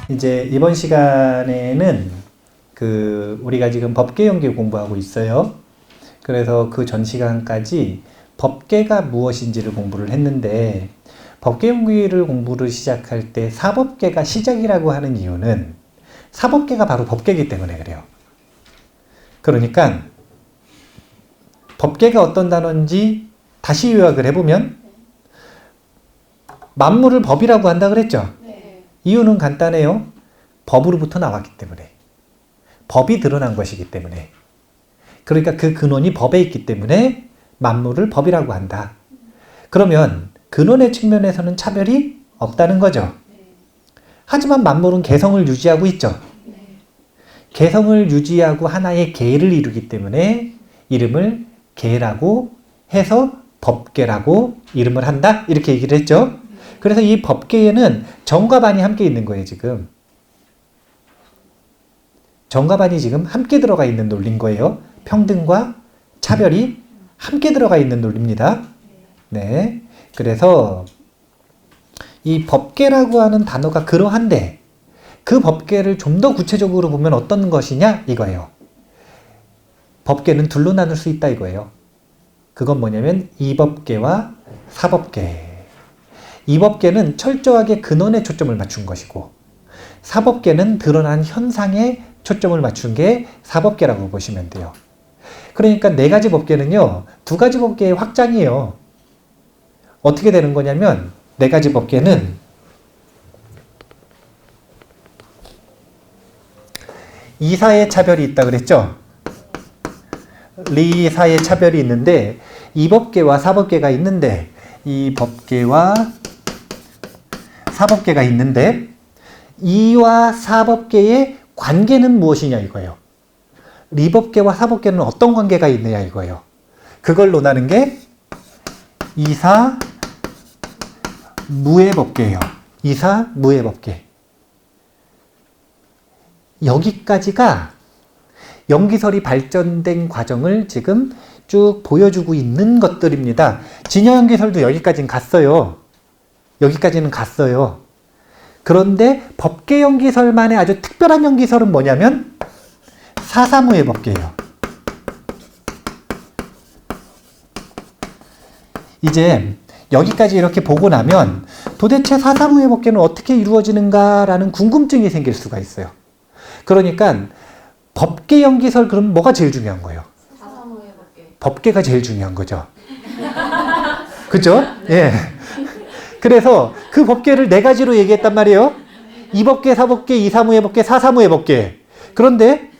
이제 이번 시간에는 우리가 지금 법계연기 공부하고 있어요. 그래서 그 전 시간까지 법계가 무엇인지를 공부를 했는데, 법계연기를 공부를 시작할 때 사법계가 시작이라고 하는 이유는 사법계가 바로 법계이기 때문에 그래요. 그러니까 법계가 어떤 단어인지 다시 요약을 해보면, 만물을 법이라고 한다 그랬죠? 네. 이유는 간단해요. 법으로부터 나왔기 때문에. 법이 드러난 것이기 때문에. 그러니까 그 근원이 법에 있기 때문에 만물을 법이라고 한다. 그러면 근원의 측면에서는 차별이 없다는 거죠. 하지만 만물은 개성을 유지하고 있죠. 개성을 유지하고 하나의 계를 이루기 때문에 이름을 계라고 해서 법계라고 이름을 한다. 이렇게 얘기를 했죠. 그래서 이 법계에는 정과 반이 함께 있는 거예요, 지금. 정과 반이 지금 함께 들어가 있는 논리인 거예요. 평등과 차별이 함께 들어가 있는 논리입니다. 네. 그래서 이 법계라고 하는 단어가 그러한데, 그 법계를 좀 더 구체적으로 보면 어떤 것이냐 이거예요. 법계는 둘로 나눌 수 있다 이거예요. 그건 뭐냐면 이법계와 사법계. 이법계는 철저하게 근원에 초점을 맞춘 것이고, 사법계는 드러난 현상에 초점을 맞춘 게 사법계라고 보시면 돼요. 그러니까 네 가지 법계는요, 두 가지 법계의 확장이에요. 어떻게 되는 거냐면, 네 가지 법계는 이사의 차별이 있다 그랬죠? 리사의 차별이 있는데, 이법계와 사법계가 있는데, 이 법계와 사법계가 있는데, 이와 사법계의 관계는 무엇이냐 이거예요. 리법계와 사법계는 어떤 관계가 있느냐 이거예요. 그걸 논하는 게 이사 무해법계예요. 이사 무해법계. 여기까지가 연기설이 발전된 과정을 지금 쭉 보여주고 있는 것들입니다. 진여연기설도 여기까지는 갔어요. 여기까지는 갔어요. 그런데 법계연기설만의 아주 특별한 연기설은 뭐냐면 사사무해법계예요. 이제 여기까지 이렇게 보고 나면 도대체 사사무해법계는 어떻게 이루어지는가라는 궁금증이 생길 수가 있어요. 그러니까 법계연기설, 그럼 뭐가 제일 중요한 거예요? 사사무해법계. 법계가 제일 중요한 거죠. 그죠? 예. 그래서 그 법계를 네 가지로 얘기했단 말이에요. 이법계, 사법계, 이사무해법계, 사사무해법계. 그런데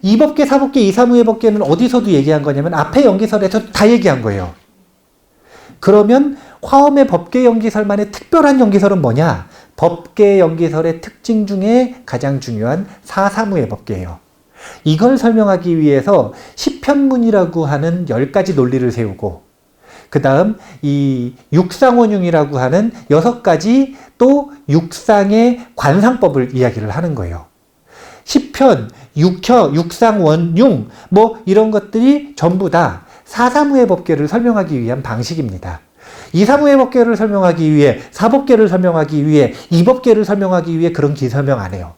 이법계, 사법계, 이사무해법계는 어디서도 얘기한 거냐면 앞에 연기설에서 다 얘기한 거예요. 그러면 화엄의 법계연기설만의 특별한 연기설은 뭐냐? 법계연기설의 특징 중에 가장 중요한 사사무해법계예요. 이걸 설명하기 위해서 시편문이라고 하는 10가지 논리를 세우고, 그 다음 이 육상원융이라고 하는 6가지 또 육상의 관상법을 이야기를 하는 거예요. 시편, 육혀, 육상원융 뭐 이런 것들이 전부 다 사사무해법계를 설명하기 위한 방식입니다. 이사무해법계를 설명하기 위해, 사법계를 설명하기 위해, 이법계를 설명하기 위해 그런 기 설명 안 해요.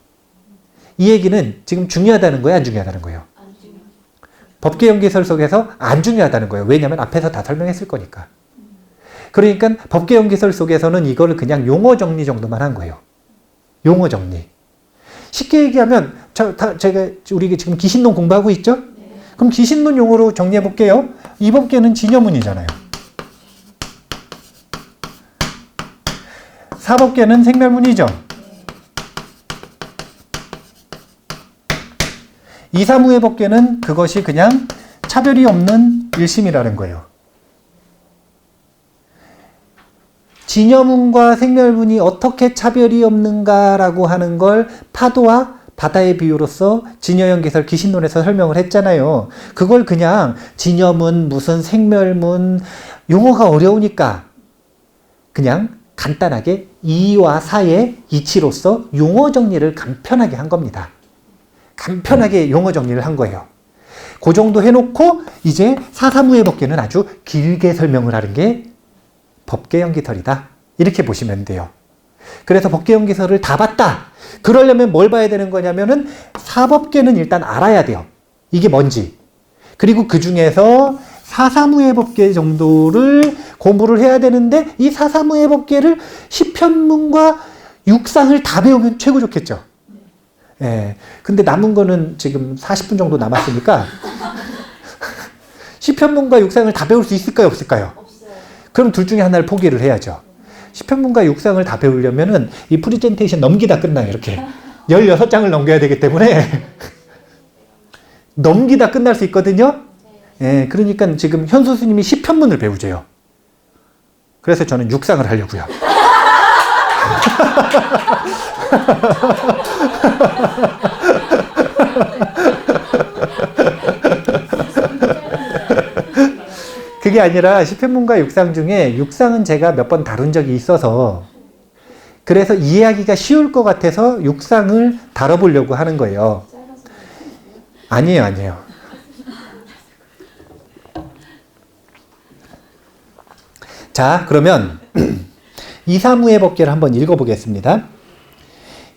이 얘기는 지금 중요하다는 거예요, 안 중요하다는 거예요? 법계연기설 속에서 안 중요하다는 거예요. 왜냐하면 앞에서 다 설명했을 거니까. 그러니까 법계연기설 속에서는 이거를 그냥 용어 정리 정도만 한 거예요. 용어 정리. 쉽게 얘기하면 우리 지금 기신론 공부하고 있죠? 그럼 기신론 용어로 정리해 볼게요. 이법계는 진여문이잖아요. 사법계는 생멸문이죠. 이사무해법계는 그것이 그냥 차별이 없는 일심이라는 거예요. 진여문과 생멸문이 어떻게 차별이 없는가라고 하는 걸 파도와 바다의 비유로서 진여연기설 기신론에서 설명을 했잖아요. 그걸 그냥 진여문, 무슨 생멸문, 용어가 어려우니까 그냥 간단하게 이와 사의 이치로서 용어 정리를 간편하게 한 겁니다. 간편하게 용어 정리를 한 거예요. 그 정도 해놓고 이제 사사무해법계는 아주 길게 설명을 하는 게 법계연기설이다. 이렇게 보시면 돼요. 그래서 법계연기설을 다 봤다. 그러려면 뭘 봐야 되는 거냐면은 사법계는 일단 알아야 돼요. 이게 뭔지. 그리고 그 중에서 사사무예법계 정도를 공부를 해야 되는데 이 사사무예법계를 10편문과 육상을 다 배우면 최고 좋겠죠. 예. 근데 남은 거는 지금 40분 정도 남았으니까 10편문과 육상을 다 배울 수 있을까요? 없을까요? 없어요. 그럼 둘 중에 하나를 포기를 해야죠. 10편문과 육상을 다 배우려면은 이 프리젠테이션 넘기다 끝나요. 이렇게 16장을 넘겨야 되기 때문에 넘기다 끝날 수 있거든요. 예, 그러니까 지금 현수 스님이 10편문을 배우재요. 그래서 저는 육상을 하려고요. 그게 아니라 10편문과 육상 중에 육상은 제가 몇 번 다룬 적이 있어서 그래서 이해하기가 쉬울 것 같아서 육상을 다뤄보려고 하는 거예요. 아니에요, 아니에요. 자, 그러면 이사무예 법계를 한번 읽어보겠습니다.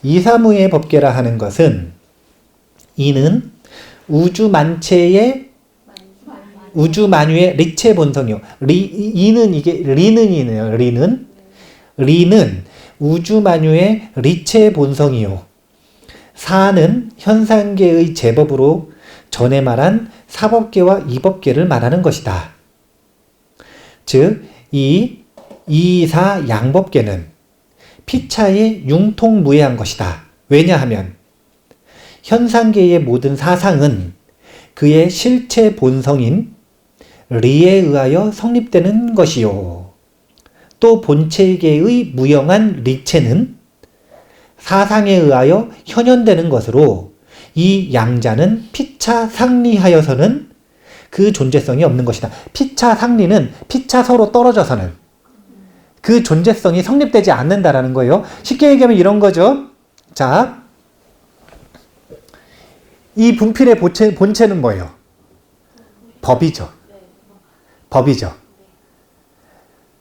이사무예 법계라 하는 것은 이는 우주만유의 리체 본성이요. 이는 이게 리는이네요. 리는 우주만유의 리체 본성이요. 사는 현상계의 제법으로 전에 말한 사법계와 이법계를 말하는 것이다. 즉, 이 이사 양법계는 피차에 융통무해한 것이다. 왜냐하면 현상계의 모든 사상은 그의 실체 본성인 리에 의하여 성립되는 것이요. 또 본체계의 무형한 리체는 사상에 의하여 현현되는 것으로 이 양자는 피차 상리하여서는 그 존재성이 없는 것이다. 피차 상리는 피차 서로 떨어져서는 그 존재성이 성립되지 않는다라는 거예요. 쉽게 얘기하면 이런 거죠. 자, 이 분필의 본체는 뭐예요? 법이죠. 법이죠.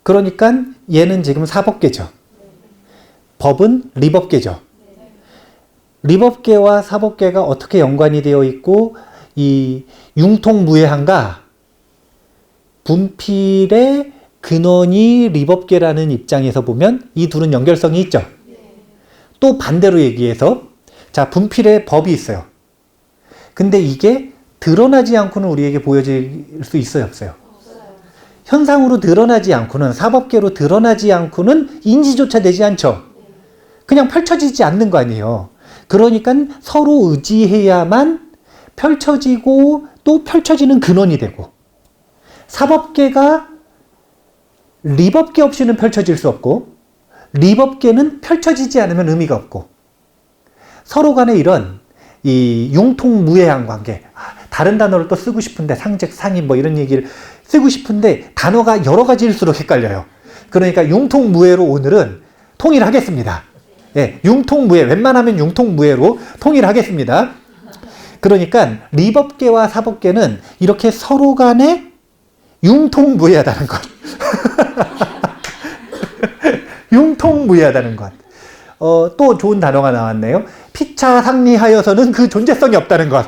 그러니까 얘는 지금 사법계죠. 법은 리법계죠. 리법계와 사법계가 어떻게 연관이 되어 있고 이 융통무해한가? 분필의 근원이 리법계라는 입장에서 보면 이 둘은 연결성이 있죠. 또 반대로 얘기해서 자, 분필에 법이 있어요. 근데 이게 드러나지 않고는 우리에게 보여질 수 있어요, 없어요? 현상으로 드러나지 않고는, 사법계로 드러나지 않고는 인지조차 되지 않죠. 그냥 펼쳐지지 않는 거 아니에요. 그러니까 서로 의지해야만 펼쳐지고 또 펼쳐지는 근원이 되고, 사법계가 리법계 없이는 펼쳐질 수 없고 리법계는 펼쳐지지 않으면 의미가 없고, 서로 간에 이런 이 융통무해한 관계, 다른 단어를 또 쓰고 싶은데 상즉, 상인 뭐 이런 얘기를 쓰고 싶은데 단어가 여러 가지일수록 헷갈려요. 그러니까 융통무해로 오늘은 통일하겠습니다. 예, 융통무해, 웬만하면 융통무해로 통일하겠습니다. 그러니까 리법계와 사법계는 이렇게 서로 간에 융통무해하다는 것. 융통무해하다는 것. 또 좋은 단어가 나왔네요. 피차 상리하여서는 그 존재성이 없다는 것.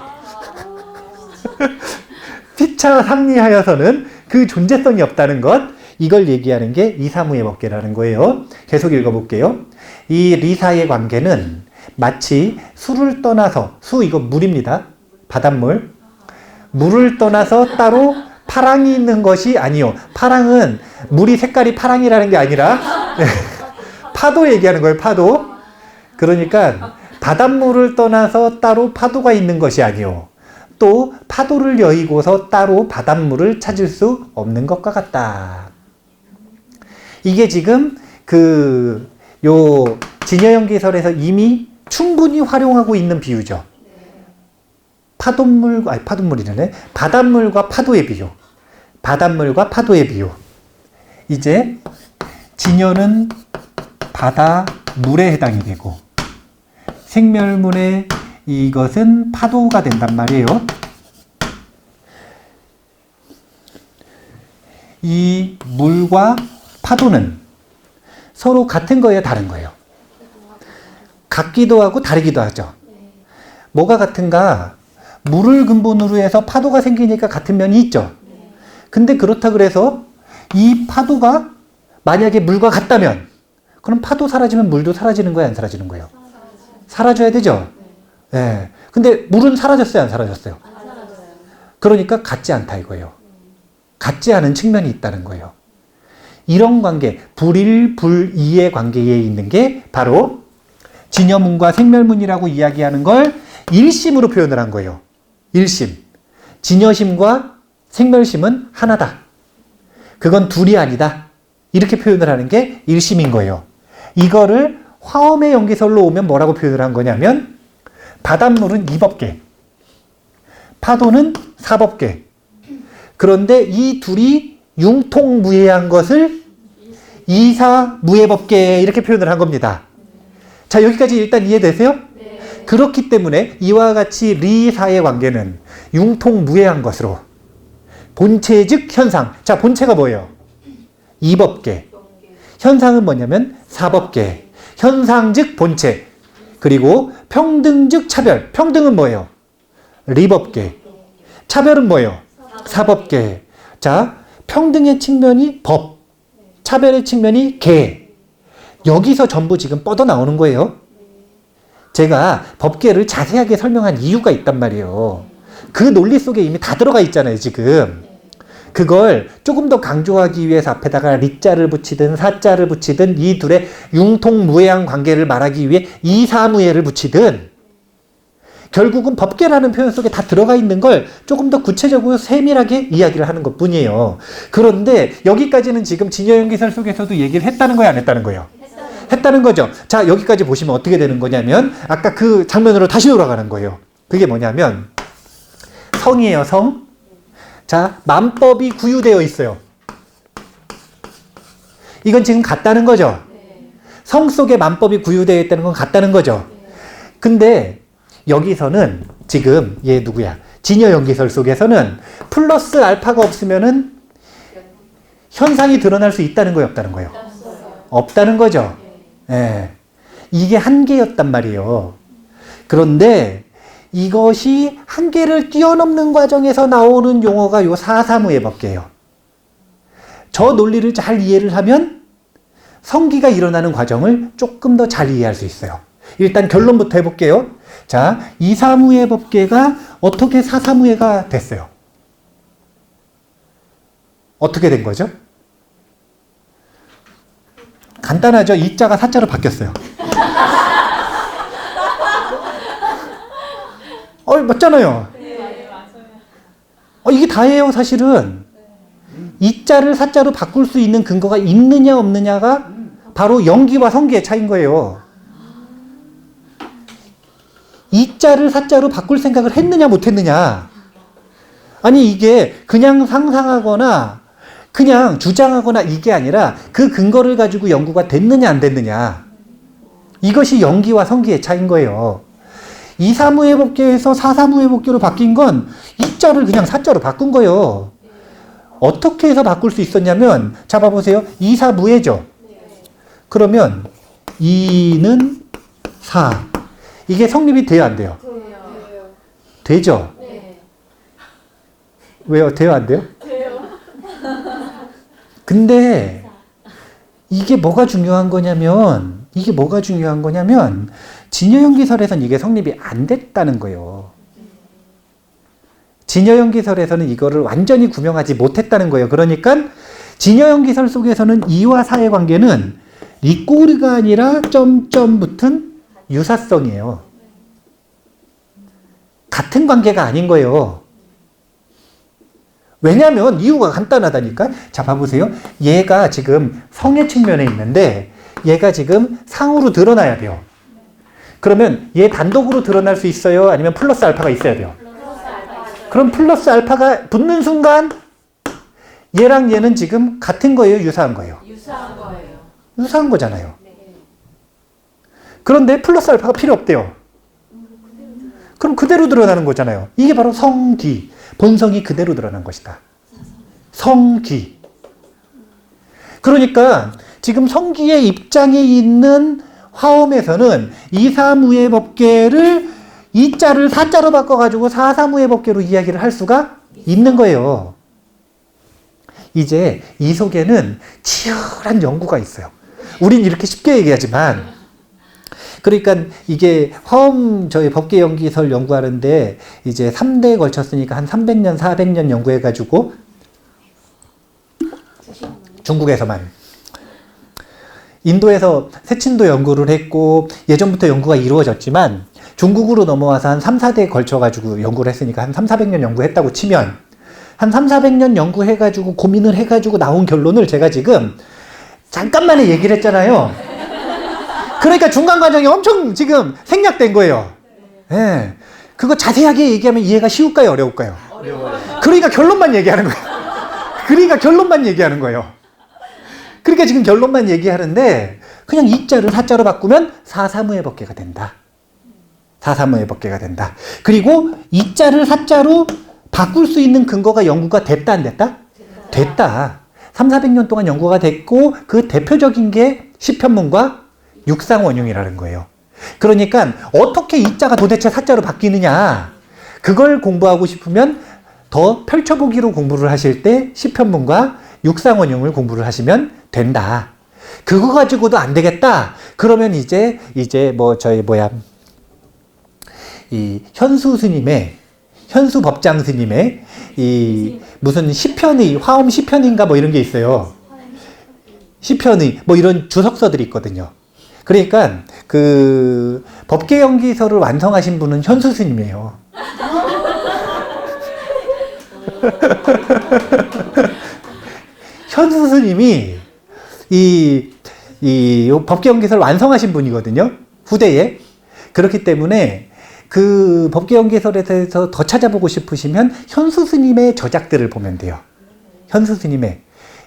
피차 상리하여서는 그 존재성이 없다는 것. 이걸 얘기하는 게 이사무예 법계라는 거예요. 계속 읽어볼게요. 이 리사의 관계는 마치 수를 떠나서, 수 이거 물입니다. 바닷물. 물을 떠나서 따로 파랑이 있는 것이 아니요. 파랑은 물이 색깔이 파랑이라는 게 아니라 파도 얘기하는 거예요. 파도. 그러니까 바닷물을 떠나서 따로 파도가 있는 것이 아니요. 또 파도를 여의고서 따로 바닷물을 찾을 수 없는 것과 같다. 이게 지금 요 진여연기설에서 이미 충분히 활용하고 있는 비유죠. 파도물이네. 바닷물과 파도의 비유. 바닷물과 파도의 비유. 이제 진여는 바다물에 해당이 되고 생멸문의 이것은 파도가 된단 말이에요. 이 물과 파도는 서로 같은 거예요, 다른 거예요? 같기도 하고 다르기도 하죠. 뭐가 같은가? 물을 근본으로 해서 파도가 생기니까 같은 면이 있죠. 근데 그렇다 그래서 이 파도가 만약에 물과 같다면 그럼 파도 사라지면 물도 사라지는 거예요, 안 사라지는 거예요? 사라져야 되죠. 네. 근데 물은 사라졌어요, 안 사라졌어요? 그러니까 같지 않다 이거예요. 같지 않은 측면이 있다는 거예요. 이런 관계, 불일, 불이의 관계에 있는 게 바로 진여문과 생멸문이라고 이야기하는 걸 일심으로 표현을 한 거예요. 일심. 진여심과 생멸심은 하나다. 그건 둘이 아니다. 이렇게 표현을 하는 게 일심인 거예요. 이거를 화엄의 연기설로 오면 뭐라고 표현을 한 거냐면 바닷물은 이법계, 파도는 사법계. 그런데 이 둘이 융통무예한 것을 이사무예법계 이렇게 표현을 한 겁니다. 자, 여기까지 일단 이해되세요? 네. 그렇기 때문에 이와 같이 리사의 관계는 융통무예한 것으로 본체 즉 현상. 자, 본체가 뭐예요? 이법계. 현상은 뭐냐면 사법계. 현상 즉 본체. 그리고 평등 즉 차별. 평등은 뭐예요? 리법계. 차별은 뭐예요? 사법계. 자, 평등의 측면이 법. 차별의 측면이 계. 여기서 전부 지금 뻗어 나오는 거예요. 제가 법계를 자세하게 설명한 이유가 있단 말이에요. 그 논리 속에 이미 다 들어가 있잖아요, 지금. 그걸 조금 더 강조하기 위해서 앞에다가 리자를 붙이든 사자를 붙이든 이 둘의 융통무예한 관계를 말하기 위해 이사무예를 붙이든 결국은 법계라는 표현 속에 다 들어가 있는 걸 조금 더 구체적으로 세밀하게 이야기를 하는 것 뿐이에요. 그런데 여기까지는 지금 진여연기설 속에서도 얘기를 했다는 거예요, 안 했다는 거예요? 했다는 거죠. 자, 여기까지 보시면 어떻게 되는 거냐면 아까 그 장면으로 다시 돌아가는 거예요. 그게 뭐냐면 성이에요, 성. 자, 만법이 구유되어 있어요. 이건 지금 같다는 거죠. 성 속에 만법이 구유되어 있다는 건 같다는 거죠. 근데 여기서는 지금 얘 누구야? 진여연기설 속에서는 플러스 알파가 없으면은 현상이 드러날 수 있다는 거예요, 없다는 거예요? 없다는 거죠. 예. 이게 한계였단 말이에요. 그런데 이것이 한계를 뛰어넘는 과정에서 나오는 용어가 요 사사무예 법계예요. 저 논리를 잘 이해를 하면 성기가 일어나는 과정을 조금 더 잘 이해할 수 있어요. 일단 결론부터 해볼게요. 자, 이사무예 법계가 어떻게 사사무예가 됐어요? 어떻게 된 거죠? 간단하죠. 이자가 사자로 바뀌었어요. 맞잖아요. 이게 다예요, 사실은. 이자를 사자로 바꿀 수 있는 근거가 있느냐 없느냐가 바로 연기와 성기의 차이인 거예요. 이자를 사자로 바꿀 생각을 했느냐 못했느냐. 아니 이게 그냥 상상하거나 그냥 주장하거나 이게 아니라 그 근거를 가지고 연구가 됐느냐 안 됐느냐. 이것이 연기와 성기의 차이인 거예요. 이사무예 법계에서 사사무예 법계로 바뀐 건 이자를 그냥 사자로 바꾼 거예요. 어떻게 해서 바꿀 수 있었냐면 자 봐보세요. 이사무예죠. 그러면 이는 사. 이게 성립이 돼요 안 돼요? 되죠? 왜요? 돼요 안 돼요? 근데 이게 뭐가 중요한 거냐면 진여연기설에서는 이게 성립이 안 됐다는 거예요. 진여연기설에서는 이거를 완전히 구명하지 못했다는 거예요. 그러니까 진여연기설 속에서는 이와 사의 관계는 리꼬리가 아니라 점점 붙은 유사성이에요. 같은 관계가 아닌 거예요. 왜냐하면 이유가 간단하다니까. 자 봐보세요. 얘가 지금 성의 측면에 있는데 얘가 지금 상으로 드러나야 돼요. 그러면 얘 단독으로 드러날 수 있어요? 아니면 플러스 알파가 있어야 돼요? 그럼 플러스 알파가 붙는 순간 얘랑 얘는 지금 같은 거예요? 유사한 거예요? 유사한 거예요. 유사한 거잖아요. 그런데 플러스 알파가 필요 없대요. 그럼 그대로 드러나는 거잖아요. 이게 바로 성기. 본성이 그대로 드러난 것이다. 성기. 그러니까 지금 성기의 입장에 있는 화엄에서는 이사무의 법계를 이자를 사자로 바꿔가지고 사사무의 법계로 이야기를 할 수가 있는 거예요. 이제 이 속에는 치열한 연구가 있어요. 우린 이렇게 쉽게 얘기하지만, 그러니까 이게 화엄 저희 법계 연기설 연구하는데 이제 3대에 걸쳤으니까 한 300년, 400년 연구해가지고 중국에서만, 인도에서 세친도 연구를 했고 예전부터 연구가 이루어졌지만 중국으로 넘어와서 한 3, 4대에 걸쳐가지고 연구를 했으니까 한 3, 400년 연구했다고 치면 한 3, 400년 연구해가지고 고민을 해가지고 나온 결론을 제가 지금 잠깐만에 얘기를 했잖아요. 그러니까 중간 과정이 엄청 지금 생략된 거예요. 예. 그거 자세하게 얘기하면 이해가 쉬울까요? 어려울까요? 어려워요. 그러니까 결론만 얘기하는 거예요. 그러니까 결론만 얘기하는 거예요. 그러니까 지금 결론만 얘기하는데 그냥 이자를 사자로 바꾸면 사사무의 법계가 된다. 사사무의 법계가 된다. 그리고 이자를 사자로 바꿀 수 있는 근거가 연구가 됐다 안 됐다? 됐다. 3, 400년 동안 연구가 됐고 그 대표적인 게 시편문과 육상원흉이라는 거예요. 그러니까 어떻게 이자가 도대체 사자로 바뀌느냐, 그걸 공부하고 싶으면 더 펼쳐보기로 공부를 하실 때 시편문과 육상원흉을 공부를 하시면 된다. 그거 가지고도 안 되겠다. 그러면 이제 뭐 저희 이 현수 스님의, 현수 법장 스님의 이 무슨 시편의, 화엄 시편인가 뭐 이런 게 있어요. 시편의 뭐 이런 주석서들이 있거든요. 그러니까 그 법계 연기서를 완성하신 분은 현수 스님이에요. 현수 스님이 이 법계 연기서를 완성하신 분이거든요. 후대에. 그렇기 때문에 그 법계 연기설에 대해서 더 찾아보고 싶으시면 현수 스님의 저작들을 보면 돼요. 현수 스님의,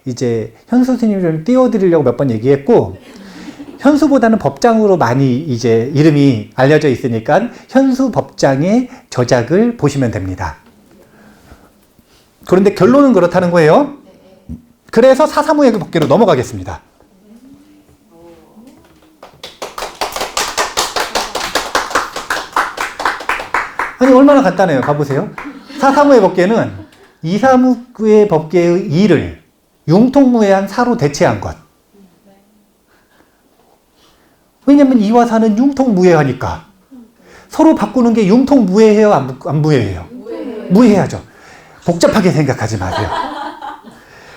이제 현수 스님을 좀 띄워드리려고 몇 번 얘기했고, 현수보다는 법장으로 많이 이제 이름이 알려져 있으니까 현수 법장의 저작을 보시면 됩니다. 그런데 결론은 그렇다는 거예요. 그래서 사사무의 법계로 넘어가겠습니다. 아니 얼마나 간단해요. 가보세요. 사사무의 법계는 이사무의 법계의 이를 융통무해한 사로 대체한 것. 왜냐면 이와 사는 융통무해하니까. 서로 바꾸는 게 융통무해해요? 안 무해해요? 무해하죠. 복잡하게 생각하지 마세요.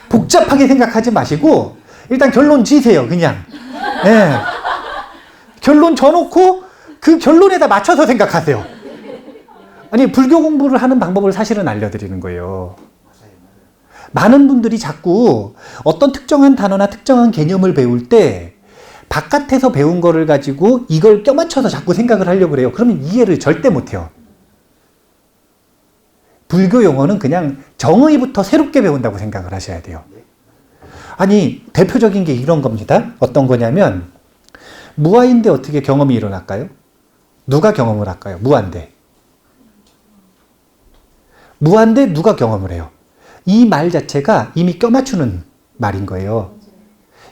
복잡하게 생각하지 마시고 일단 결론 지세요. 그냥. 네. 결론 져놓고 그 결론에다 맞춰서 생각하세요. 아니 불교 공부를 하는 방법을 사실은 알려드리는 거예요. 많은 분들이 자꾸 어떤 특정한 단어나 특정한 개념을 배울 때 바깥에서 배운 거를 가지고 이걸 껴맞춰서 자꾸 생각을 하려고 그래요. 그러면 이해를 절대 못해요. 불교 용어는 그냥 정의부터 새롭게 배운다고 생각을 하셔야 돼요. 아니 대표적인 게 이런 겁니다. 어떤 거냐면 무아인데 어떻게 경험이 일어날까요? 누가 경험을 할까요? 무아인데. 무아인데 누가 경험을 해요? 이 말 자체가 이미 껴맞추는 말인 거예요.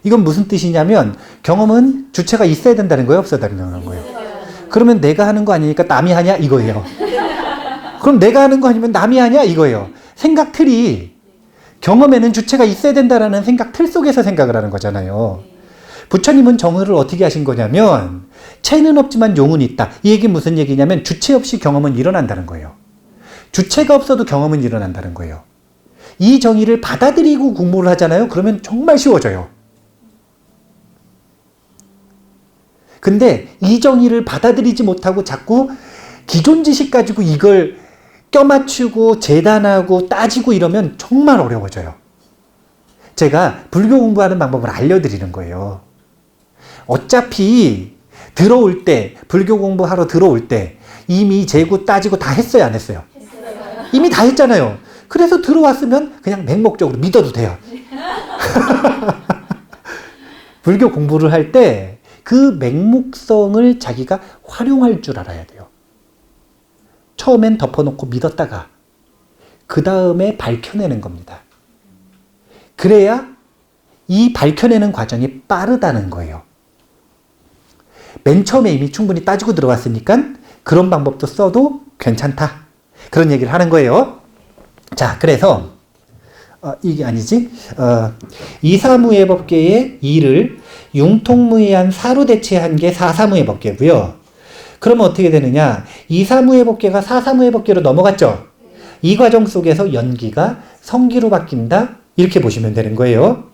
이건 무슨 뜻이냐면 경험은 주체가 있어야 된다는 거예요? 없어야 된다는 거예요? 그러면 내가 하는 거 아니니까 남이 하냐? 이거예요. 그럼 내가 하는 거 아니면 남이 하냐? 이거예요. 생각 틀이 경험에는 주체가 있어야 된다라는 생각 틀 속에서 생각을 하는 거잖아요. 부처님은 정의를 어떻게 하신 거냐면 체는 없지만 용은 있다. 이 얘기는 무슨 얘기냐면 주체 없이 경험은 일어난다는 거예요. 주체가 없어도 경험은 일어난다는 거예요. 이 정의를 받아들이고 공부를 하잖아요. 그러면 정말 쉬워져요. 근데 이 정의를 받아들이지 못하고 자꾸 기존 지식 가지고 이걸 껴맞추고 재단하고 따지고 이러면 정말 어려워져요. 제가 불교 공부하는 방법을 알려드리는 거예요. 어차피 들어올 때, 불교 공부하러 들어올 때 이미 재고 따지고 다 했어요, 안 했어요? 이미 다 했잖아요. 그래서 들어왔으면 그냥 맹목적으로 믿어도 돼요. 불교 공부를 할 때 그 맹목성을 자기가 활용할 줄 알아야 돼요. 처음엔 덮어놓고 믿었다가 그 다음에 밝혀내는 겁니다. 그래야 이 밝혀내는 과정이 빠르다는 거예요. 맨 처음에 이미 충분히 따지고 들어왔으니까 그런 방법도 써도 괜찮다. 그런 얘기를 하는 거예요. 자, 그래서 이게 아니지. 이사무예 법계의 이를 융통무예한 사로 대체한 게 사사무예 법계고요. 그러면 어떻게 되느냐? 이사무예 법계가 사사무예 법계로 넘어갔죠. 이 과정 속에서 연기가 성기로 바뀐다. 이렇게 보시면 되는 거예요.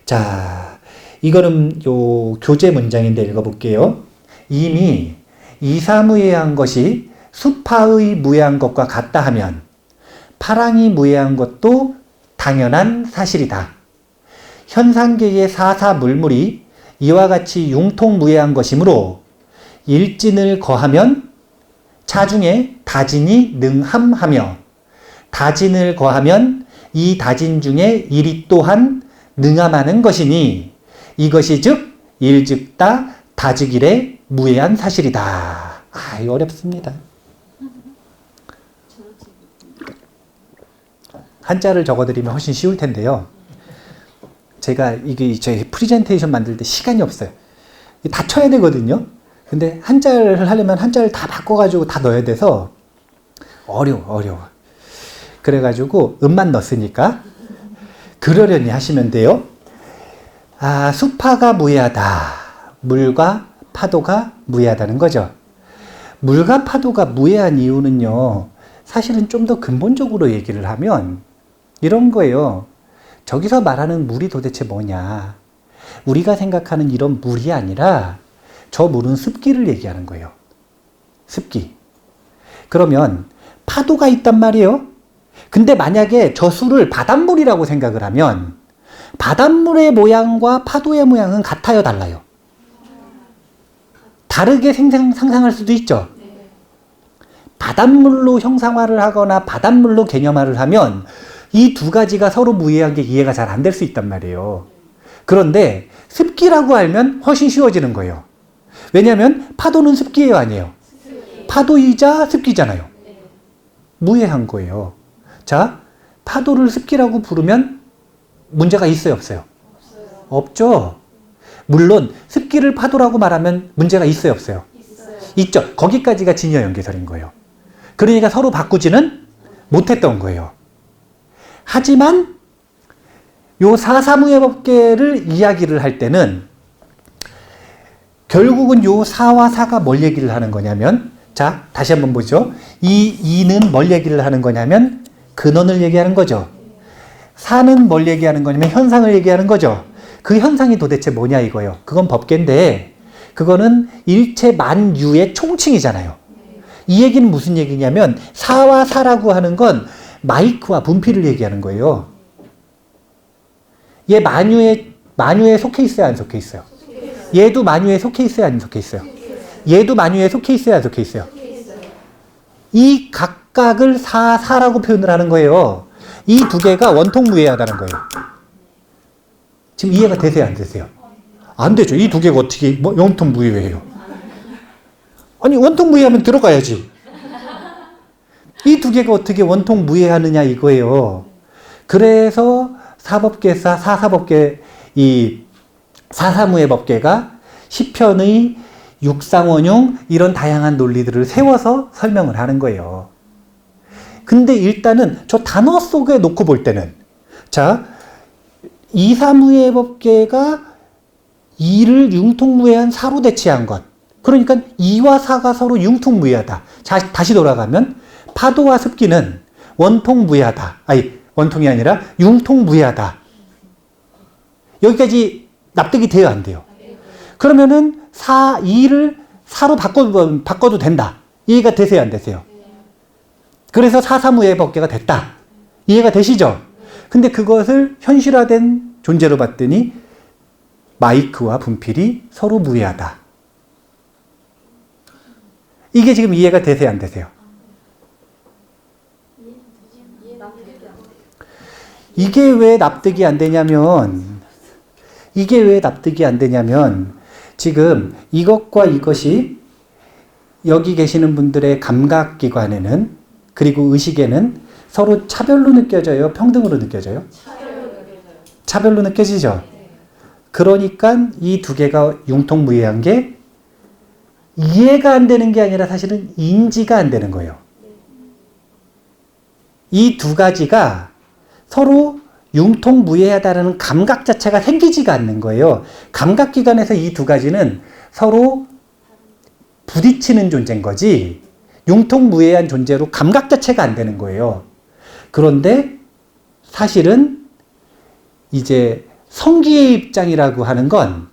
자, 이거는 요 교재 문장인데 읽어볼게요. 이미 이사무예한 것이 수파의 무예한 것과 같다 하면 파랑이 무예한 것도 당연한 사실이다. 현상계의 사사물물이 이와 같이 융통무예한 것이므로 일진을 거하면 차중에 다진이 능함하며 다진을 거하면 이 다진 중에 일이 또한 능함하는 것이니 이것이 즉 일즉다 다즉일의 무예한 사실이다. 이거 어렵습니다. 한자를 적어드리면 훨씬 쉬울 텐데요. 제가 이게 제 프레젠테이션 만들 때 시간이 없어요. 다 쳐야 되거든요. 근데 한자를 하려면 한자를 다 바꿔가지고 다 넣어야 돼서 어려워. 그래가지고 음만 넣었으니까 그러려니 하시면 돼요. 수파가 무예하다. 물과 파도가 무예하다는 거죠. 물과 파도가 무예한 이유는요. 사실은 좀 더 근본적으로 얘기를 하면 이런 거예요. 저기서 말하는 물이 도대체 뭐냐. 우리가 생각하는 이런 물이 아니라 저 물은 습기를 얘기하는 거예요. 습기. 그러면 파도가 있단 말이에요. 근데 만약에 저 수를 바닷물이라고 생각을 하면 바닷물의 모양과 파도의 모양은 같아요, 달라요? 다르게 상상할 수도 있죠. 바닷물로 형상화를 하거나 바닷물로 개념화를 하면 이 두 가지가 서로 무예하게 이해가 잘 안 될 수 있단 말이에요. 그런데 습기라고 알면 훨씬 쉬워지는 거예요. 왜냐하면 파도는 습기예요, 아니에요? 파도이자 습기잖아요. 무예한 거예요. 자, 파도를 습기라고 부르면 문제가 있어요, 없어요? 없죠. 물론 습기를 파도라고 말하면 문제가 있어요, 없어요? 있죠. 거기까지가 진여 연계설인 거예요. 그러니까 서로 바꾸지는 못했던 거예요. 하지만 요 사사무예 법계를 이야기를 할 때는 결국은 요 사와 사가 뭘 얘기를 하는 거냐면, 자, 다시 한번 보죠. 이 이는 뭘 얘기를 하는 거냐면 근원을 얘기하는 거죠. 사는 뭘 얘기하는 거냐면 현상을 얘기하는 거죠. 그 현상이 도대체 뭐냐 이거예요. 그건 법계인데 그거는 일체 만유의 총칭이잖아요. 이 얘기는 무슨 얘기냐면 사와 사라고 하는 건 마이크와 분필을 얘기하는 거예요. 얘 만유에 속해 있어요, 안 속해 있어요? 얘도 만유에 속해 있어요, 안 속해 있어요? 얘도 만유에 속해 있어요, 안 속해 있어요? 이 각각을 사라고 표현을 하는 거예요. 이 두 개가 원통무예하다는 거예요. 지금 이해가 되세요, 안 되세요? 안 되죠. 이 두 개가 어떻게 원통무예해요? 아니, 원통무예하면 들어가야지. 이 두 개가 어떻게 원통무예하느냐 이거예요. 그래서 사법계사, 사사법계, 이 사사무예 법계가 시편의 육상원용 이런 다양한 논리들을 세워서 설명을 하는 거예요. 근데 일단은 저 단어 속에 놓고 볼 때는, 자, 이사무예 법계가 이를 융통무예한 사로 대체한 것. 그러니까 이와 사가 서로 융통무예하다. 다시 돌아가면 파도와 습기는 원통무예하다. 아니, 원통이 아니라 융통무예하다. 여기까지 납득이 돼요, 안 돼요? 그러면은 이를 사로 바꿔도 된다. 이해가 되세요, 안 되세요? 그래서 사사무예 법계가 됐다. 이해가 되시죠? 근데 그것을 현실화된 존재로 봤더니 마이크와 분필이 서로 무예하다. 이게 지금 이해가 되세요, 안 되세요? 이게 왜 납득이 안 되냐면 지금 이것과 이것이 여기 계시는 분들의 감각기관에는, 그리고 의식에는 서로 차별로 느껴져요? 평등으로 느껴져요? 차별로 느껴지죠? 그러니까 이 두 개가 융통무예한 게 이해가 안 되는 게 아니라 사실은 인지가 안 되는 거예요. 이 두 가지가 서로 융통무예하다라는 감각 자체가 생기지가 않는 거예요. 감각기관에서 이 두 가지는 서로 부딪히는 존재인 거지 융통무예한 존재로 감각 자체가 안 되는 거예요. 그런데 사실은 이제 성기의 입장이라고 하는 건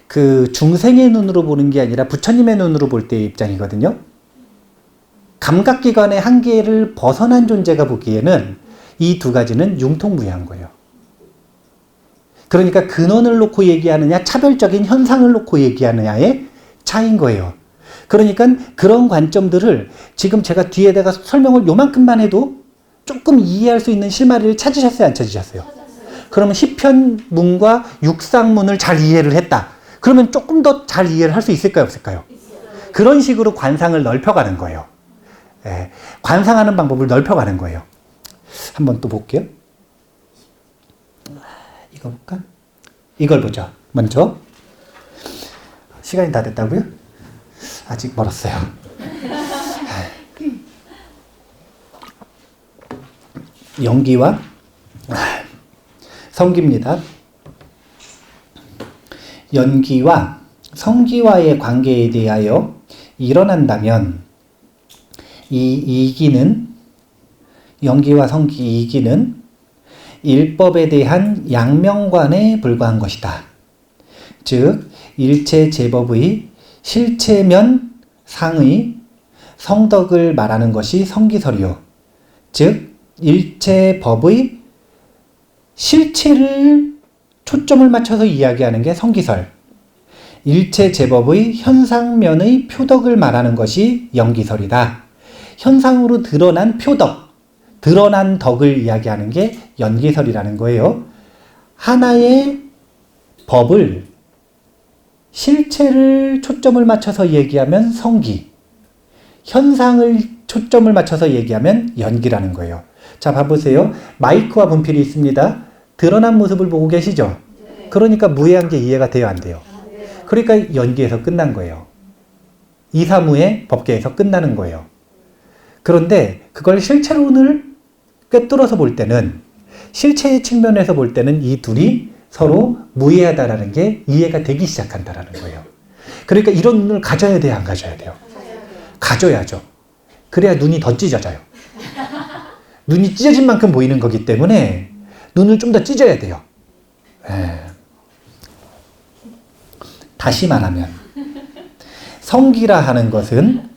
그 중생의 눈으로 보는 게 아니라 부처님의 눈으로 볼 때의 입장이거든요. 감각기관의 한계를 벗어난 존재가 보기에는 이 두 가지는 융통무예한 거예요. 그러니까 근원을 놓고 얘기하느냐 차별적인 현상을 놓고 얘기하느냐의 차이인 거예요. 그러니까 그런 관점들을 지금 제가 뒤에다가 설명을 요만큼만 해도 조금 이해할 수 있는 실마리를 찾으셨어요? 안 찾으셨어요? 그러면 시편문과 육상문을 잘 이해를 했다. 그러면 조금 더 잘 이해를 할 수 있을까요? 없을까요? 그런 식으로 관상을 넓혀가는 거예요. 예, 관상하는 방법을 넓혀가는 거예요. 한번 또 볼게요. 이거 볼까? 이걸 보죠. 먼저. 시간이 다 됐다고요? 아직 멀었어요. 연기와 성기입니다. 연기와 성기와의 관계에 대하여 일어난다면 이 이기는 연기와 성기 이기는 일법에 대한 양명관에 불과한 것이다. 즉 일체 제법의 실체면 상의 성덕을 말하는 것이 성기설이요. 즉 일체 법의 실체를 초점을 맞춰서 이야기하는 게 성기설, 일체 제법의 현상면의 표덕을 말하는 것이 연기설이다. 현상으로 드러난 표덕, 드러난 덕을 이야기하는 게 연기설이라는 거예요. 하나의 법을 실체를 초점을 맞춰서 얘기하면 성기, 현상을 초점을 맞춰서 얘기하면 연기라는 거예요. 자, 봐보세요. 마이크와 분필이 있습니다. 드러난 모습을 보고 계시죠? 그러니까 무해한 게 이해가 돼요, 안 돼요? 그러니까 연기에서 끝난 거예요. 이사무의 법계에서 끝나는 거예요. 그런데 그걸 실체론을 꿰뚫어서 볼 때는, 실체의 측면에서 볼 때는 이 둘이 서로 무해하다라는 게 이해가 되기 시작한다라는 거예요. 그러니까 이런 눈을 가져야 돼요, 안 가져야 돼요? 가져야죠. 그래야 눈이 더 찢어져요. 눈이 찢어진 만큼 보이는 거기 때문에 눈을 좀 더 찢어야 돼요. 다시 말하면 성기라 하는 것은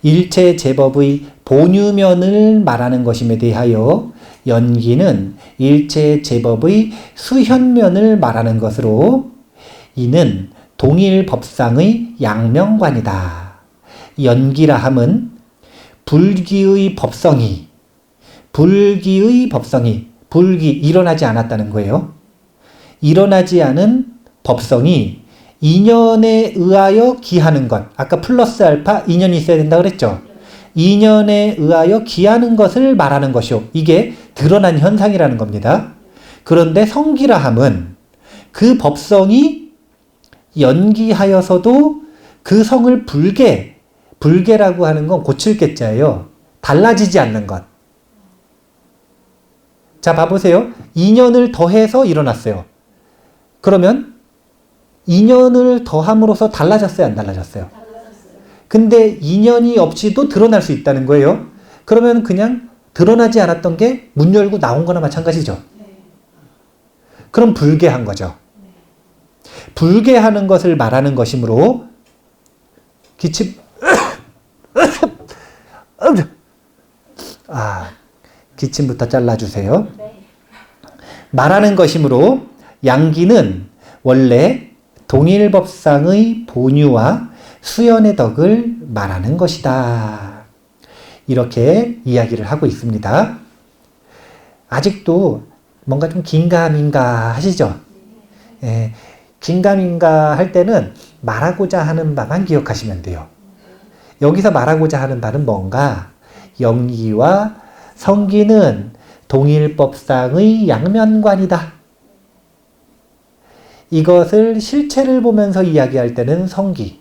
일체 제법의 본유면을 말하는 것임에 대하여 연기는 일체 제법의 수현면을 말하는 것으로 이는 동일 법상의 양명관이다. 연기라 함은 불기의 법성이 일어나지 않았다는 거예요. 일어나지 않은 법성이 인연에 의하여 기하는 것. 아까 플러스 알파 인연이 있어야 된다 그랬죠. 인연에 의하여 기하는 것을 말하는 것이요. 이게 드러난 현상이라는 겁니다. 그런데 성기라 함은 그 법성이 연기하여서도 그 성을 불개라고 하는 건 고칠 개자예요. 달라지지 않는 것. 자, 봐보세요. 인연을 더해서 일어났어요. 그러면 인연을 더함으로써 달라졌어요, 안 달라졌어요? 근데 인연이 없이도 드러날 수 있다는 거예요. 그러면 그냥 드러나지 않았던 게 문 열고 나온 거나 마찬가지죠. 그럼 불개한 거죠. 불개하는 것을 말하는 것이므로 기침 기침부터 잘라주세요. 말하는 것이므로 양기는 원래 동일법상의 본유와 수연의 덕을 말하는 것이다. 이렇게 이야기를 하고 있습니다. 아직도 뭔가 좀 긴가민가 하시죠? 예, 긴가민가 할 때는 말하고자 하는 바만 기억하시면 돼요. 여기서 말하고자 하는 바는 뭔가? 연기와 성기는 동일법상의 양면관이다. 이것을 실체를 보면서 이야기할 때는 성기,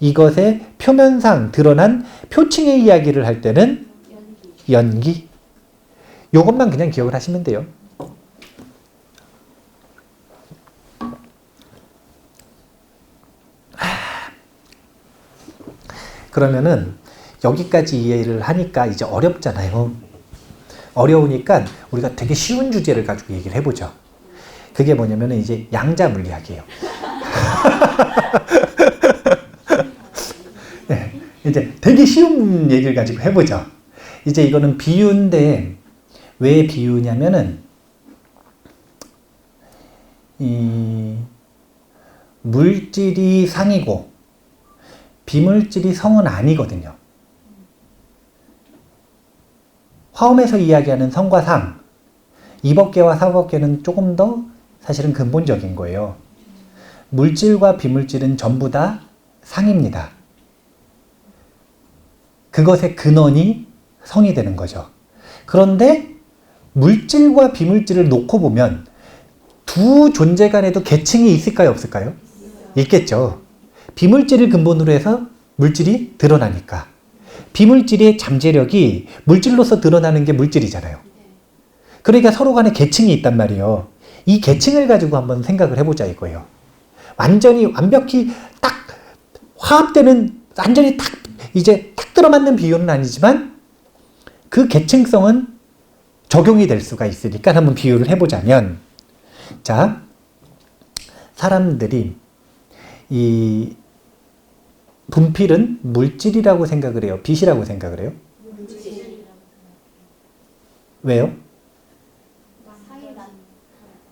이것의 표면상 드러난 표층의 이야기를 할 때는 연기. 요것만 그냥 기억을 하시면 돼요. 그러면은 여기까지 이해를 하니까 이제 어렵잖아요. 어려우니까 우리가 되게 쉬운 주제를 가지고 얘기를 해보죠. 그게 뭐냐면 이제 양자물리학이에요. 네, 이제 되게 쉬운 얘기를 가지고 해보죠. 이제 이거는 비유인데 왜 비유냐면은 이 물질이 상이고 비물질이 성은 아니거든요. 화엄에서 이야기하는 성과 상, 이법계와 사법계는 조금 더 사실은 근본적인 거예요. 물질과 비물질은 전부 다 상입니다. 그것의 근원이 성이 되는 거죠. 그런데 물질과 비물질을 놓고 보면 두 존재 간에도 계층이 있을까요, 없을까요? 있겠죠. 비물질을 근본으로 해서 물질이 드러나니까. 비물질의 잠재력이 물질로서 드러나는 게 물질이잖아요. 그러니까 서로 간에 계층이 있단 말이에요. 이 계층을 가지고 한번 생각을 해보자 이거예요. 완전히 완벽히 딱 화합되는, 완전히 딱 이제 딱 들어맞는 비유는 아니지만 그 계층성은 적용이 될 수가 있으니까 한번 비유를 해보자면, 자, 사람들이 이 분필은 물질이라고 생각을 해요? 빛이라고 생각을 해요? 왜요?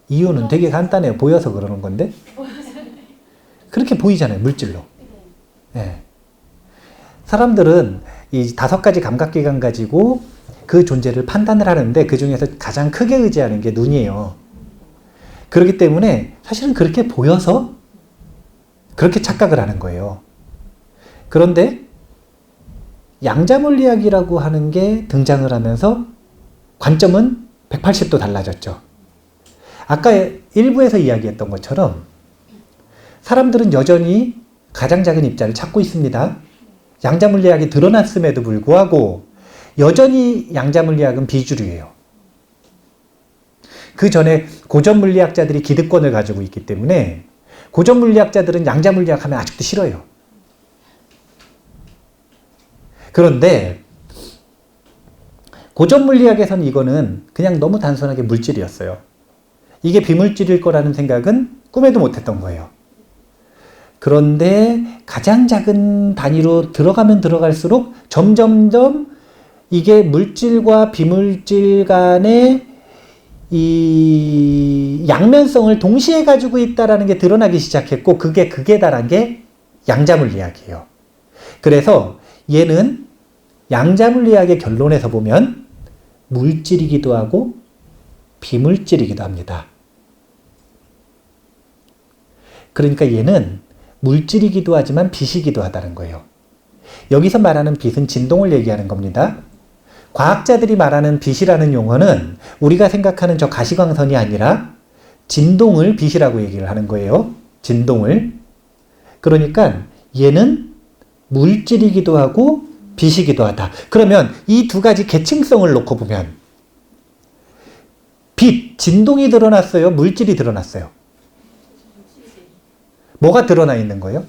이유는 되게 간단해요. 보여서 그러는 건데. 그렇게 보이잖아요. 물질로. 네. 사람들은 이 5가지 감각기관 가지고 그 존재를 판단을 하는데 그 중에서 가장 크게 의지하는 게 눈이에요. 그렇기 때문에 사실은 그렇게 보여서 그렇게 착각을 하는 거예요. 그런데 양자물리학이라고 하는 게 등장을 하면서 관점은 180도 달라졌죠. 아까 일부에서 이야기했던 것처럼 사람들은 여전히 가장 작은 입자를 찾고 있습니다. 양자물리학이 드러났음에도 불구하고 여전히 양자물리학은 비주류예요. 그 전에 고전물리학자들이 기득권을 가지고 있기 때문에 고전물리학자들은 양자물리학 하면 아직도 싫어요. 그런데 고전물리학에서는 이거는 그냥 너무 단순하게 물질이었어요. 이게 비물질일 거라는 생각은 꿈에도 못했던 거예요. 그런데 가장 작은 단위로 들어가면 들어갈수록 점점점 이게 물질과 비물질 간의 이 양면성을 동시에 가지고 있다는 게 드러나기 시작했고, 그게 극에 달한 게 양자물리학이에요. 그래서 얘는 양자물리학의 결론에서 보면 물질이기도 하고 비물질이기도 합니다. 그러니까 얘는 물질이기도 하지만 빛이기도 하다는 거예요. 여기서 말하는 빛은 진동을 얘기하는 겁니다. 과학자들이 말하는 빛이라는 용어는 우리가 생각하는 저 가시광선이 아니라 진동을 빛이라고 얘기를 하는 거예요. 진동을. 그러니까 얘는 물질이기도 하고 빛이기도 하다. 그러면 이 두 가지 계층성을 놓고 보면 빛, 진동이 드러났어요? 물질이 드러났어요? 뭐가 드러나 있는 거예요?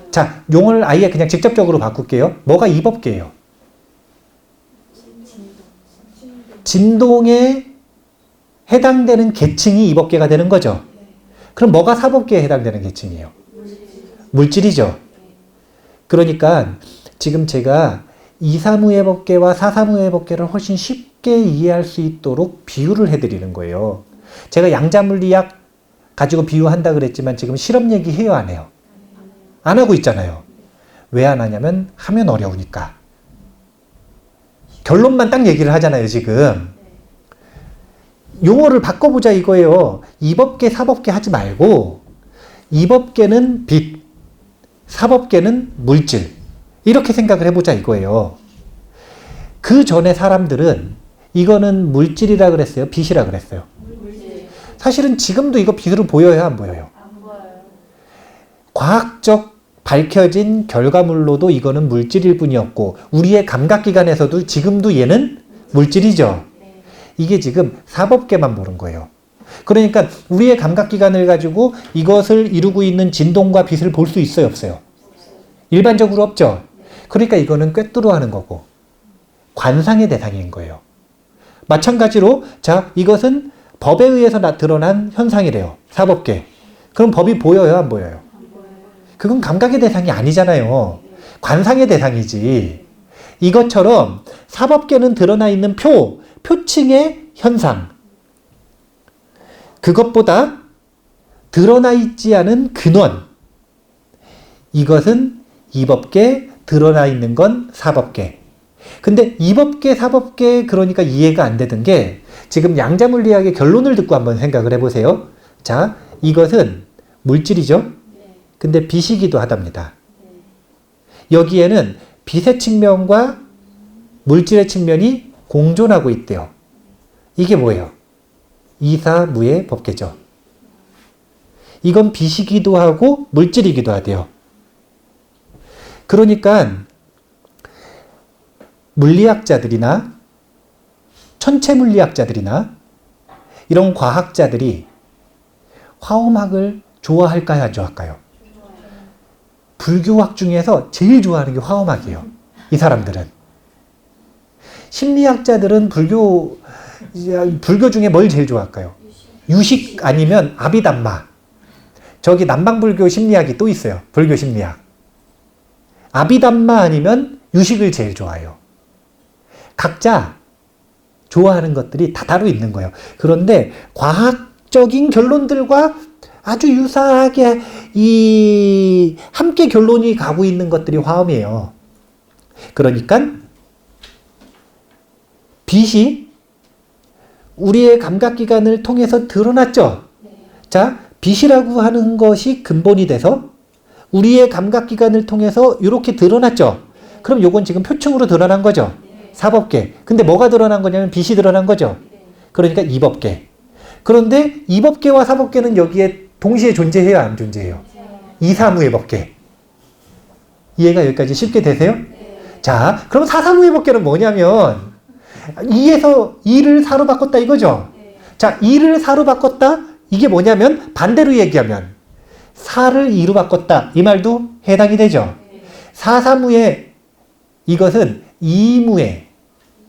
자, 용어를 아예 그냥 직접적으로 바꿀게요. 뭐가 이법계예요? 진동에 해당되는 계층이 이법계가 되는 거죠. 그럼 뭐가 사법계에 해당되는 계층이에요? 물질이죠. 그러니까 지금 제가 이사무의 법계와 사사무의 법계를 훨씬 쉽게 이해할 수 있도록 비유를 해드리는 거예요. 제가 양자물리학 가지고 비유한다 그랬지만 지금 실험 얘기해요, 안 해요? 안 하고 있잖아요. 왜 안 하냐면 하면 어려우니까. 결론만 딱 얘기를 하잖아요, 지금. 용어를 바꿔보자 이거예요. 이법계, 사법계 하지 말고 이법계는 빛, 사법계는 물질. 이렇게 생각을 해보자 이거예요. 그 전에 사람들은 이거는 물질이라 그랬어요? 빛이라 그랬어요? 물질. 사실은 지금도 이거 빛으로 보여요, 안 보여요? 안 보여요. 과학적 밝혀진 결과물로도 이거는 물질일 뿐이었고 우리의 감각기관에서도 지금도 얘는 물질이죠. 이게 지금 사법계만 보는 거예요. 그러니까 우리의 감각기관을 가지고 이것을 이루고 있는 진동과 빛을 볼 수 있어요, 없어요? 일반적으로 없죠. 그러니까 이거는 꿰뚫어하는 거고 관상의 대상인 거예요. 마찬가지로 자, 이것은 법에 의해서 드러난 현상이래요. 사법계. 그럼 법이 보여요, 안 보여요? 그건 감각의 대상이 아니잖아요. 관상의 대상이지. 이것처럼 사법계는 드러나 있는 표층의 현상. 그것보다 드러나 있지 않은 근원. 이것은 이법계, 드러나 있는 건 사법계. 근데 이법계, 사법계 그러니까 이해가 안 되던 게 지금 양자물리학의 결론을 듣고 한번 생각을 해보세요. 자, 이것은 물질이죠. 근데 빛이기도 하답니다. 여기에는 빛의 측면과 물질의 측면이 공존하고 있대요. 이게 뭐예요? 이사무의 법계죠. 이건 빛이기도 하고 물질이기도 하대요. 그러니까 물리학자들이나 천체물리학자들이나 이런 과학자들이 화엄학을 좋아할까요? 안 좋아할까요? 불교학 중에서 제일 좋아하는 게 화엄학이에요. 이 사람들은. 심리학자들은 불교 중에 뭘 제일 좋아할까요? 유식 아니면 아비담마. 저기 남방불교 심리학이 또 있어요. 불교 심리학. 아비담마 아니면 유식을 제일 좋아해요. 각자 좋아하는 것들이 다 따로 있는 거예요. 그런데 과학적인 결론들과 아주 유사하게 함께 결론이 가고 있는 것들이 화엄이에요. 그러니까 빛이 우리의 감각기관을 통해서 드러났죠. 자, 빛이라고 하는 것이 근본이 돼서 우리의 감각기관을 통해서 이렇게 드러났죠. 그럼 요건 지금 표층으로 드러난 거죠. 사법계. 근데 뭐가 드러난 거냐면 빛이 드러난 거죠. 그러니까 이법계. 그런데 이법계와 사법계는 여기에 동시에 존재해요, 안 존재해요? 이사무의 법계. 이해가 여기까지 쉽게 되세요? 자, 그럼 사사무의 법계는 뭐냐면 이에서 이를 사로 바꿨다 이거죠. 자, 이를 사로 바꿨다. 이게 뭐냐면 반대로 얘기하면 사를 이로 바꿨다. 이 말도 해당이 되죠. 사사무의 이것은 이무의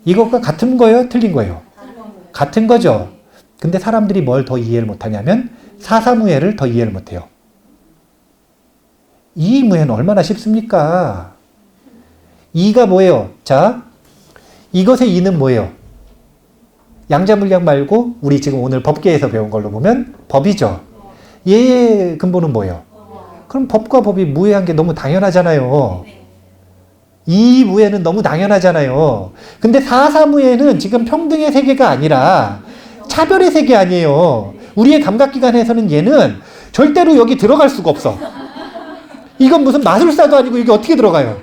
이것과 같은 거예요? 틀린 거예요? 같은 거죠. 근데 사람들이 뭘 더 이해를 못하냐면 사사무예를 더 이해를 못해요. 이무예는 얼마나 쉽습니까? 이가 뭐예요? 자, 이것의 이는 뭐예요? 양자물리학 말고 우리 지금 오늘 법계에서 배운 걸로 보면 법이죠. 얘의 근본은 뭐예요? 그럼 법과 법이 무해한 게 너무 당연하잖아요. 이 무해는 너무 당연하잖아요. 근데 사사무해는 지금 평등의 세계가 아니라 차별의 세계 아니에요. 우리의 감각기관에서는 얘는 절대로 여기 들어갈 수가 없어. 이건 무슨 마술사도 아니고 이게 어떻게 들어가요?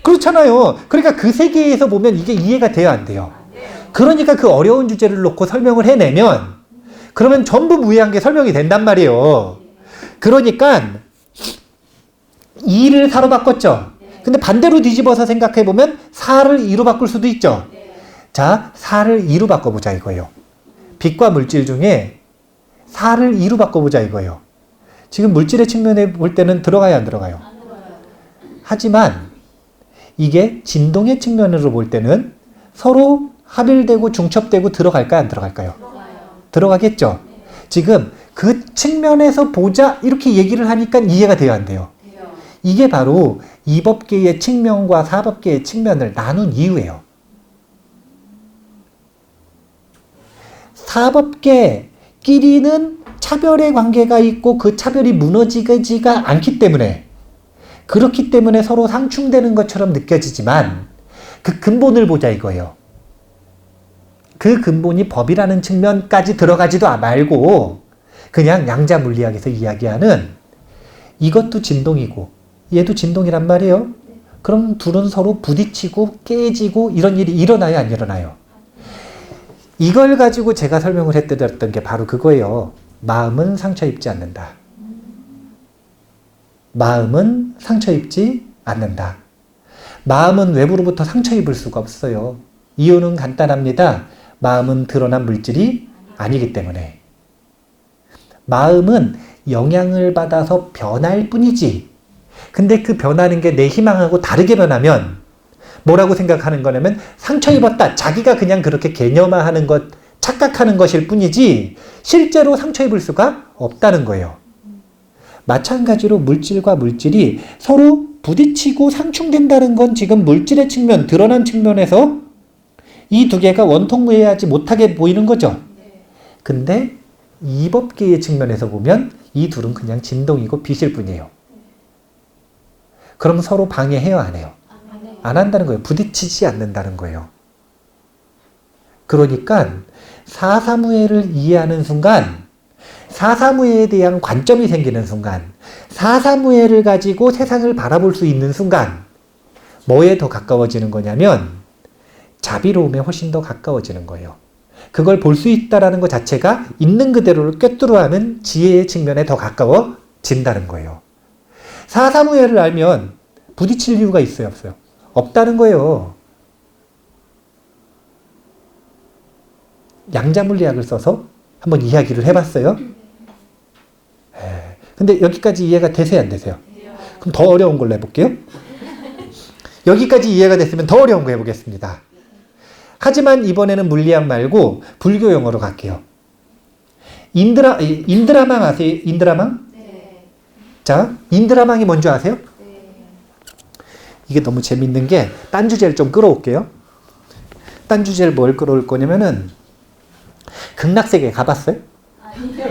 그렇잖아요. 그러니까 그 세계에서 보면 이게 이해가 돼야 안 돼요. 그러니까 그 어려운 주제를 놓고 설명을 해내면 그러면 전부 무해한 게 설명이 된단 말이에요. 그러니까 이를 사로 바꿨죠. 근데 반대로 뒤집어서 생각해보면 사를 이로 바꿀 수도 있죠. 자, 사를 이로 바꿔보자 이거예요. 빛과 물질 중에 사를 이로 바꿔보자 이거예요. 지금 물질의 측면에 볼 때는 들어가요, 안 들어가요? 하지만 이게 진동의 측면으로 볼 때는 서로 합일되고 중첩되고 들어갈까요, 안 들어갈까요? 들어가겠죠. 지금 그 측면에서 보자 이렇게 얘기를 하니까 이해가 돼요, 안 돼요? 이게 바로 이법계의 측면과 사법계의 측면을 나눈 이유예요. 사법계끼리는 차별의 관계가 있고 그 차별이 무너지지가 않기 때문에 그렇기 때문에 서로 상충되는 것처럼 느껴지지만 그 근본을 보자 이거예요. 그 근본이 법이라는 측면까지 들어가지도 말고 그냥 양자물리학에서 이야기하는 이것도 진동이고 얘도 진동이란 말이에요. 그럼 둘은 서로 부딪히고 깨지고 이런 일이 일어나요, 안 일어나요? 이걸 가지고 제가 설명을 해드렸던 게 바로 그거예요. 마음은 상처 입지 않는다. 마음은 상처 입지 않는다. 마음은 외부로부터 상처 입을 수가 없어요. 이유는 간단합니다. 마음은 드러난 물질이 아니기 때문에. 마음은 영향을 받아서 변할 뿐이지. 근데 그 변하는 게 내 희망하고 다르게 변하면 뭐라고 생각하는 거냐면 상처 입었다. 자기가 그냥 그렇게 개념화하는 것, 착각하는 것일 뿐이지 실제로 상처 입을 수가 없다는 거예요. 마찬가지로 물질과 물질이 서로 부딪히고 상충된다는 건 지금 물질의 측면, 드러난 측면에서 이 두 개가 원통무해하지 못하게 보이는 거죠. 근데 이법계의 측면에서 보면 이 둘은 그냥 진동이고 빛일 뿐이에요. 그럼 서로 방해해요, 안 해요? 안 한다는 거예요. 부딪히지 않는다는 거예요. 그러니까 사사무예를 이해하는 순간, 사사무예에 대한 관점이 생기는 순간, 사사무예를 가지고 세상을 바라볼 수 있는 순간 뭐에 더 가까워지는 거냐면 자비로움에 훨씬 더 가까워지는 거예요. 그걸 볼 수 있다는 것 자체가 있는 그대로를 꿰뚫어하는 지혜의 측면에 더 가까워진다는 거예요. 사사무예를 알면 부딪힐 이유가 있어요, 없어요? 없다는 거예요. 양자물리학을 써서 한번 이야기를 해봤어요. 근데 여기까지 이해가 되세요, 안 되세요? 그럼 더 어려운 걸로 해볼게요. 여기까지 이해가 됐으면 더 어려운 거 해보겠습니다. 하지만 이번에는 물리학 말고 불교 용어로 갈게요. 인드라망 아세요? 인드라망? 네. 자, 인드라망이 뭔지 아세요? 네. 이게 너무 재밌는 게 딴 주제를 좀 끌어올게요. 딴 주제를 뭘 끌어올 거냐면은 극락세계 가봤어요? 아니요.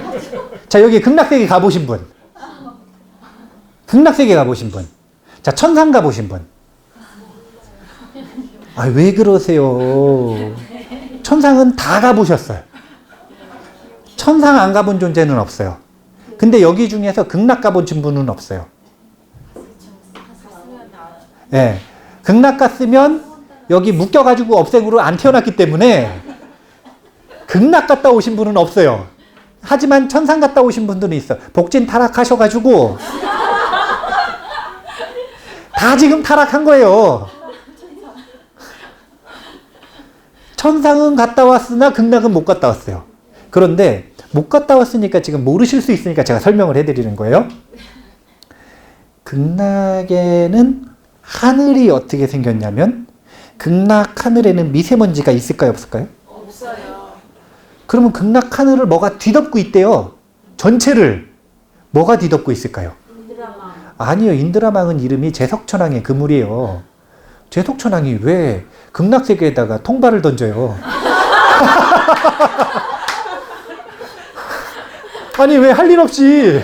자, 여기 극락세계 가보신 분. 극락세계 가보신 분. 자, 천상 가보신 분. 아, 왜 그러세요? 천상은 다 가보셨어요. 천상 안 가본 존재는 없어요. 근데 여기 중에서 극락 가보신 분은 없어요. 네. 극락 갔으면 여기 묶여가지고 업생으로 안 태어났기 때문에 극락 갔다 오신 분은 없어요. 하지만 천상 갔다 오신 분들은 있어. 복진 타락하셔가지고 다 지금 타락한 거예요. 천상은 갔다 왔으나 극락은 못 갔다 왔어요. 그런데 못 갔다 왔으니까 지금 모르실 수 있으니까 제가 설명을 해드리는 거예요. 극락에는 하늘이 어떻게 생겼냐면 극락 하늘에는 미세먼지가 있을까요, 없을까요? 없어요. 그러면 극락 하늘을 뭐가 뒤덮고 있대요. 전체를. 뭐가 뒤덮고 있을까요? 인드라망. 아니요. 인드라망은 이름이 제석천왕의 그물이에요. 제석천왕이 왜 극락세계에다가 통발을 던져요? 아니, 왜 할 일 없이.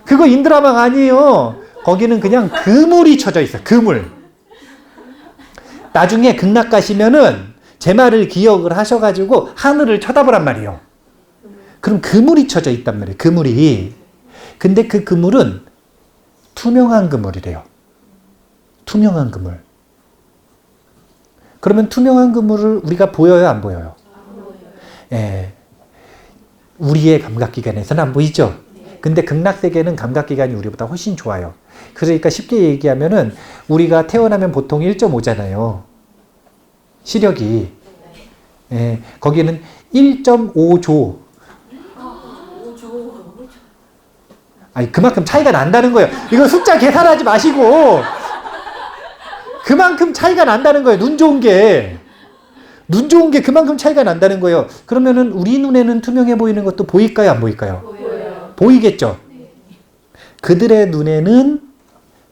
그거 인드라망 아니에요. 거기는 그냥 그물이 쳐져 있어요. 그물. 나중에 극락 가시면은 제 말을 기억을 하셔가지고 하늘을 쳐다보란 말이에요. 그럼 그물이 쳐져 있단 말이에요. 그물이. 근데 그 그물은 투명한 그물이래요. 투명한 그물. 그러면 투명한 그물을 우리가 보여요, 안 보여요? 안 보여요. 예. 우리의 감각기관에서는 안 보이죠? 근데 극락세계는 감각기관이 우리보다 훨씬 좋아요. 그러니까 쉽게 얘기하면은 우리가 태어나면 보통 1.5잖아요. 시력이. 예. 거기는 1.5조. 5조. 아니, 그만큼 차이가 난다는 거예요. 이거 숫자 계산하지 마시고. 그만큼 차이가 난다는 거예요. 눈 좋은 게. 눈 좋은 게 그만큼 차이가 난다는 거예요. 그러면은 우리 눈에는 투명해 보이는 것도 보일까요? 안 보일까요? 보여요. 보이겠죠? 그들의 눈에는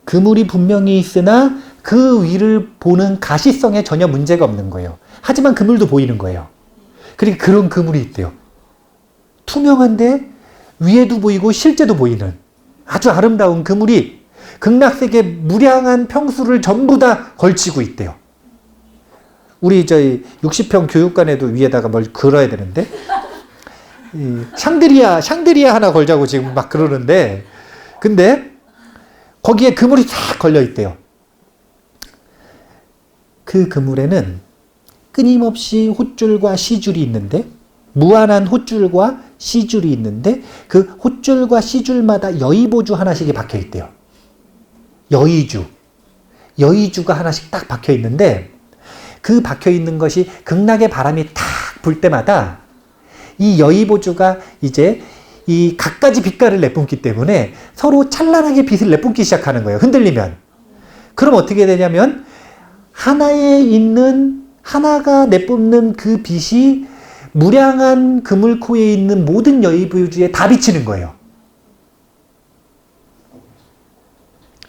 그물이 분명히 있으나 그 위를 보는 가시성에 전혀 문제가 없는 거예요. 하지만 그물도 보이는 거예요. 그러니까 그런 그물이 있대요. 투명한데 위에도 보이고 실제도 보이는 아주 아름다운 그물이 극락세계 무량한 평수를 전부 다 걸치고 있대요. 우리 저희 60평 교육관에도 위에다가 뭘 걸어야 되는데 이 샹드리아 하나 걸자고 지금 막 그러는데 근데 거기에 그물이 싹 걸려 있대요. 그 그물에는 끊임없이 헛줄과 시줄이 있는데 무한한 헛줄과 C줄이 있는데 그 호줄과 C줄마다 여의보주 하나씩이 박혀 있대요. 여의주가 하나씩 딱 박혀 있는데 그 박혀 있는 것이 극락의 바람이 탁 불 때마다 이 여의보주가 이제 이 갖가지 빛깔을 내뿜기 때문에 서로 찬란하게 빛을 내뿜기 시작하는 거예요. 흔들리면. 그럼 어떻게 되냐면 하나가 내뿜는 그 빛이 무량한 그물코에 있는 모든 여의보주에 다 비치는 거예요.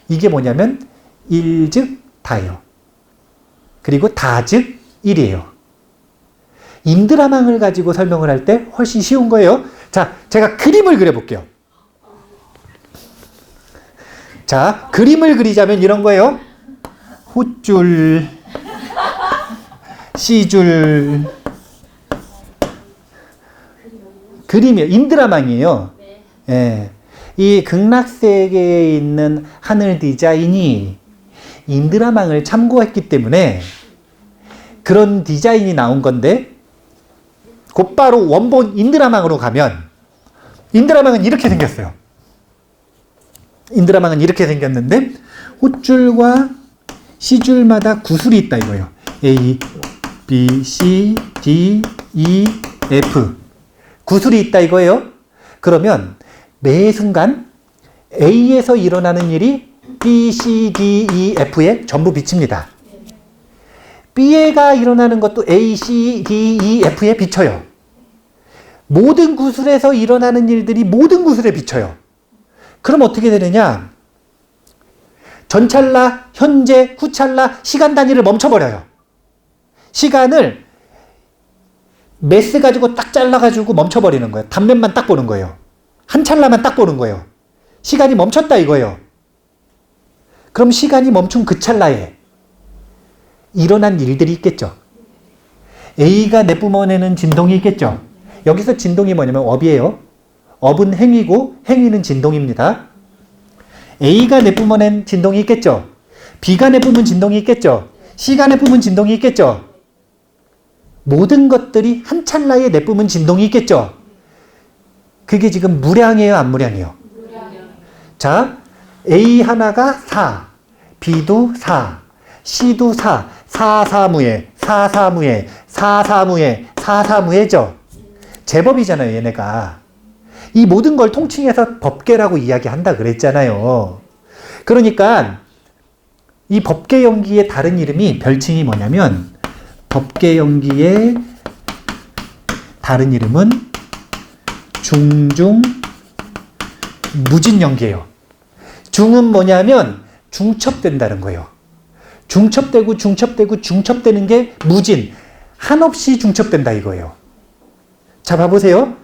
이게 뭐냐면 일즉 다예요. 그리고 다즉 일이에요. 인드라망을 가지고 설명을 할 때 훨씬 쉬운 거예요. 자, 제가 그림을 그려볼게요. 자, 그림을 그리자면 이런 거예요. 호줄, C줄, 그림이에요. 인드라망이에요. 예. 이 극락세계에 있는 하늘 디자인이 인드라망을 참고했기 때문에 그런 디자인이 나온 건데 곧바로 원본 인드라망으로 가면 인드라망은 이렇게 생겼어요. 인드라망은 이렇게 생겼는데 호줄과 C줄마다 구슬이 있다 이거예요. A, B, C, D, E, F 구슬이 있다 이거예요. 그러면 매 순간 A에서 일어나는 일이 B, C, D, E, F에 전부 비칩니다. B가 일어나는 것도 A, C, D, E, F에 비쳐요. 모든 구슬에서 일어나는 일들이 모든 구슬에 비쳐요. 그럼 어떻게 되느냐? 전찰나, 현재, 후찰나, 시간 단위를 멈춰버려요. 시간을 메스 가지고 딱 잘라가지고 멈춰버리는 거예요. 단면만 딱 보는 거예요. 한 찰나만 딱 보는 거예요. 시간이 멈췄다 이거예요. 그럼 시간이 멈춘 그 찰나에 일어난 일들이 있겠죠. A가 내뿜어내는 진동이 있겠죠. 여기서 진동이 뭐냐면 업이에요. 업은 행위고 행위는 진동입니다. A가 내뿜어낸 진동이 있겠죠. B가 내뿜은 진동이 있겠죠. C가 내뿜은 진동이 있겠죠. 모든 것들이 한 찰나에 내뿜은 진동이 있겠죠. 그게 지금 무량이에요, 안 무량이에요? 자, A 하나가 4, B도 4, C도 4, 4, 4무에, 4, 4무에, 4, 4무에, 4, 4무에죠. 제법이잖아요, 얘네가. 이 모든 걸 통칭해서 법계라고 이야기한다 그랬잖아요. 그러니까 이 법계 연기의 다른 이름이 별칭이 뭐냐면 법계 연기의 다른 이름은 중중 무진 연기예요. 중은 뭐냐면 중첩된다는 거예요. 중첩되는 게 무진, 한없이 중첩된다 이거예요. 자, 봐보세요.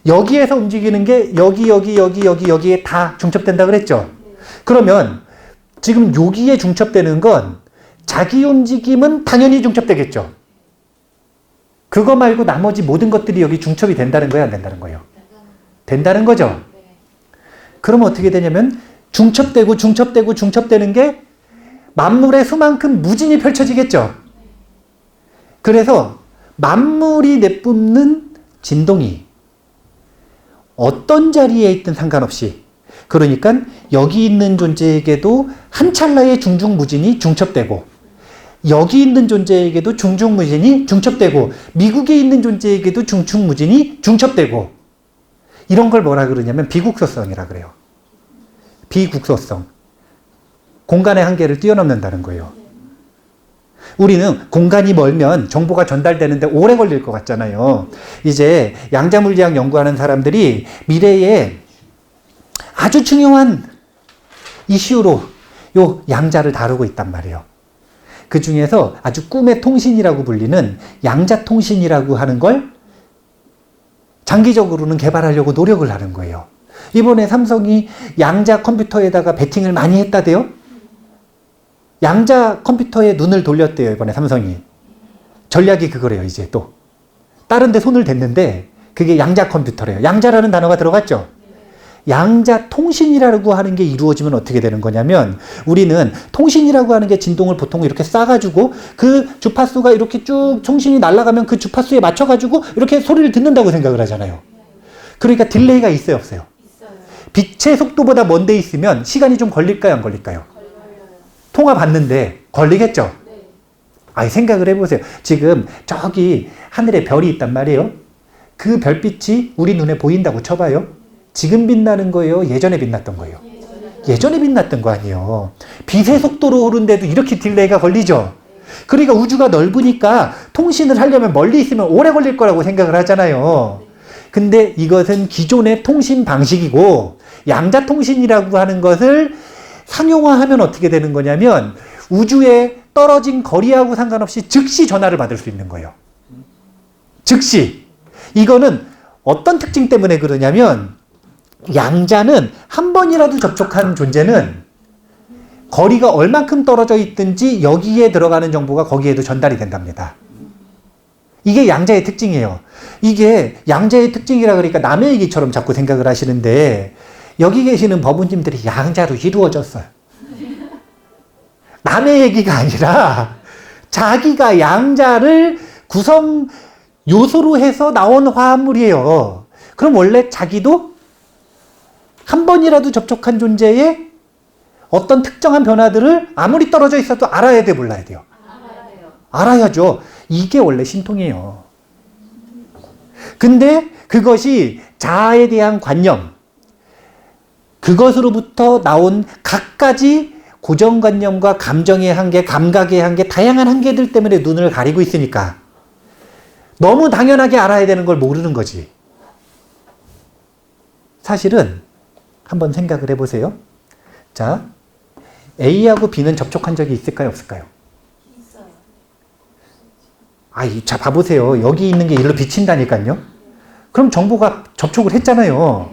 여기에서 움직이는 게 여기에 다 중첩된다 그랬죠? 그러면 지금 여기에 중첩되는 건 자기 움직임은 당연히 중첩되겠죠? 그거 말고 나머지 모든 것들이 여기 중첩이 된다는 거예요? 안 된다는 거예요? 된다는 거죠? 그러면 어떻게 되냐면 중첩되는 게 만물의 수만큼 무진이 펼쳐지겠죠? 그래서 만물이 내뿜는 진동이 어떤 자리에 있든 상관없이, 그러니까 여기 있는 존재에게도 한 찰나의 중중무진이 중첩되고 여기 있는 존재에게도 중중무진이 중첩되고 미국에 있는 존재에게도 중충무진이 중첩되고, 이런 걸 뭐라 그러냐면 비국소성이라 그래요. 비국소성. 공간의 한계를 뛰어넘는다는 거예요. 우리는 공간이 멀면 정보가 전달되는데 오래 걸릴 것 같잖아요. 이제 양자물리학 연구하는 사람들이 미래에 아주 중요한 이슈로 요 양자를 다루고 있단 말이에요. 그 중에서 아주 꿈의 통신이라고 불리는 양자통신이라고 하는 걸 장기적으로는 개발하려고 노력을 하는 거예요. 이번에 삼성이 양자 컴퓨터에다가 베팅을 많이 했다대요. 양자 컴퓨터에 눈을 돌렸대요, 이번에 삼성이. 전략이 그거래요, 이제 또. 다른 데 손을 댔는데 그게 양자 컴퓨터래요. 양자라는 단어가 들어갔죠? 양자 통신이라고 하는 게 이루어지면 어떻게 되는 거냐면, 우리는 통신이라고 하는 게 진동을 보통 이렇게 쏴가지고 그 주파수가 이렇게 쭉 통신이 날아가면 그 주파수에 맞춰가지고 이렇게 소리를 듣는다고 생각을 하잖아요. 그러니까 딜레이가 있어요, 없어요? 있어요. 빛의 속도보다 먼 데 있으면 시간이 좀 걸릴까요, 안 걸릴까요? 걸려요. 통화 받는데 걸리겠죠? 네. 아니, 생각을 해보세요. 지금 저기 하늘에 별이 있단 말이에요. 그 별빛이 우리 눈에 보인다고 쳐봐요. 지금 빛나는 거예요? 예전에 빛났던 거예요? 예전에 빛났던 거 아니에요. 빛의 속도로 오른데도 이렇게 딜레이가 걸리죠. 그러니까 우주가 넓으니까 통신을 하려면 멀리 있으면 오래 걸릴 거라고 생각을 하잖아요. 근데 이것은 기존의 통신 방식이고 양자통신이라고 하는 것을 상용화하면 어떻게 되는 거냐면 우주에 떨어진 거리하고 상관없이 즉시 전화를 받을 수 있는 거예요. 즉시. 이거는 어떤 특징 때문에 그러냐면 양자는 한 번이라도 접촉한 존재는 거리가 얼만큼 떨어져 있든지 여기에 들어가는 정보가 거기에도 전달이 된답니다. 이게 양자의 특징이에요. 이게 양자의 특징이라 그러니까 남의 얘기처럼 자꾸 생각을 하시는데 여기 계시는 법우님들이 양자로 이루어졌어요. 남의 얘기가 아니라 자기가 양자를 구성 요소로 해서 나온 화합물이에요. 그럼 원래 자기도 한 번이라도 접촉한 존재의 어떤 특정한 변화들을 아무리 떨어져 있어도 알아야 돼, 몰라야 돼요? 알아야 돼요. 알아야죠. 이게 원래 신통이에요. 근데 그것이 자아에 대한 관념, 그것으로부터 나온 각가지 고정관념과 감정의 한계, 감각의 한계, 다양한 한계들 때문에 눈을 가리고 있으니까 너무 당연하게 알아야 되는 걸 모르는 거지. 사실은 한번 생각을 해보세요. 자, A하고 B는 접촉한 적이 있을까요, 없을까요? 있어요. 자, 봐보세요. 여기 있는 게 일로 비친다니까요. 그럼 정보가 접촉을 했잖아요.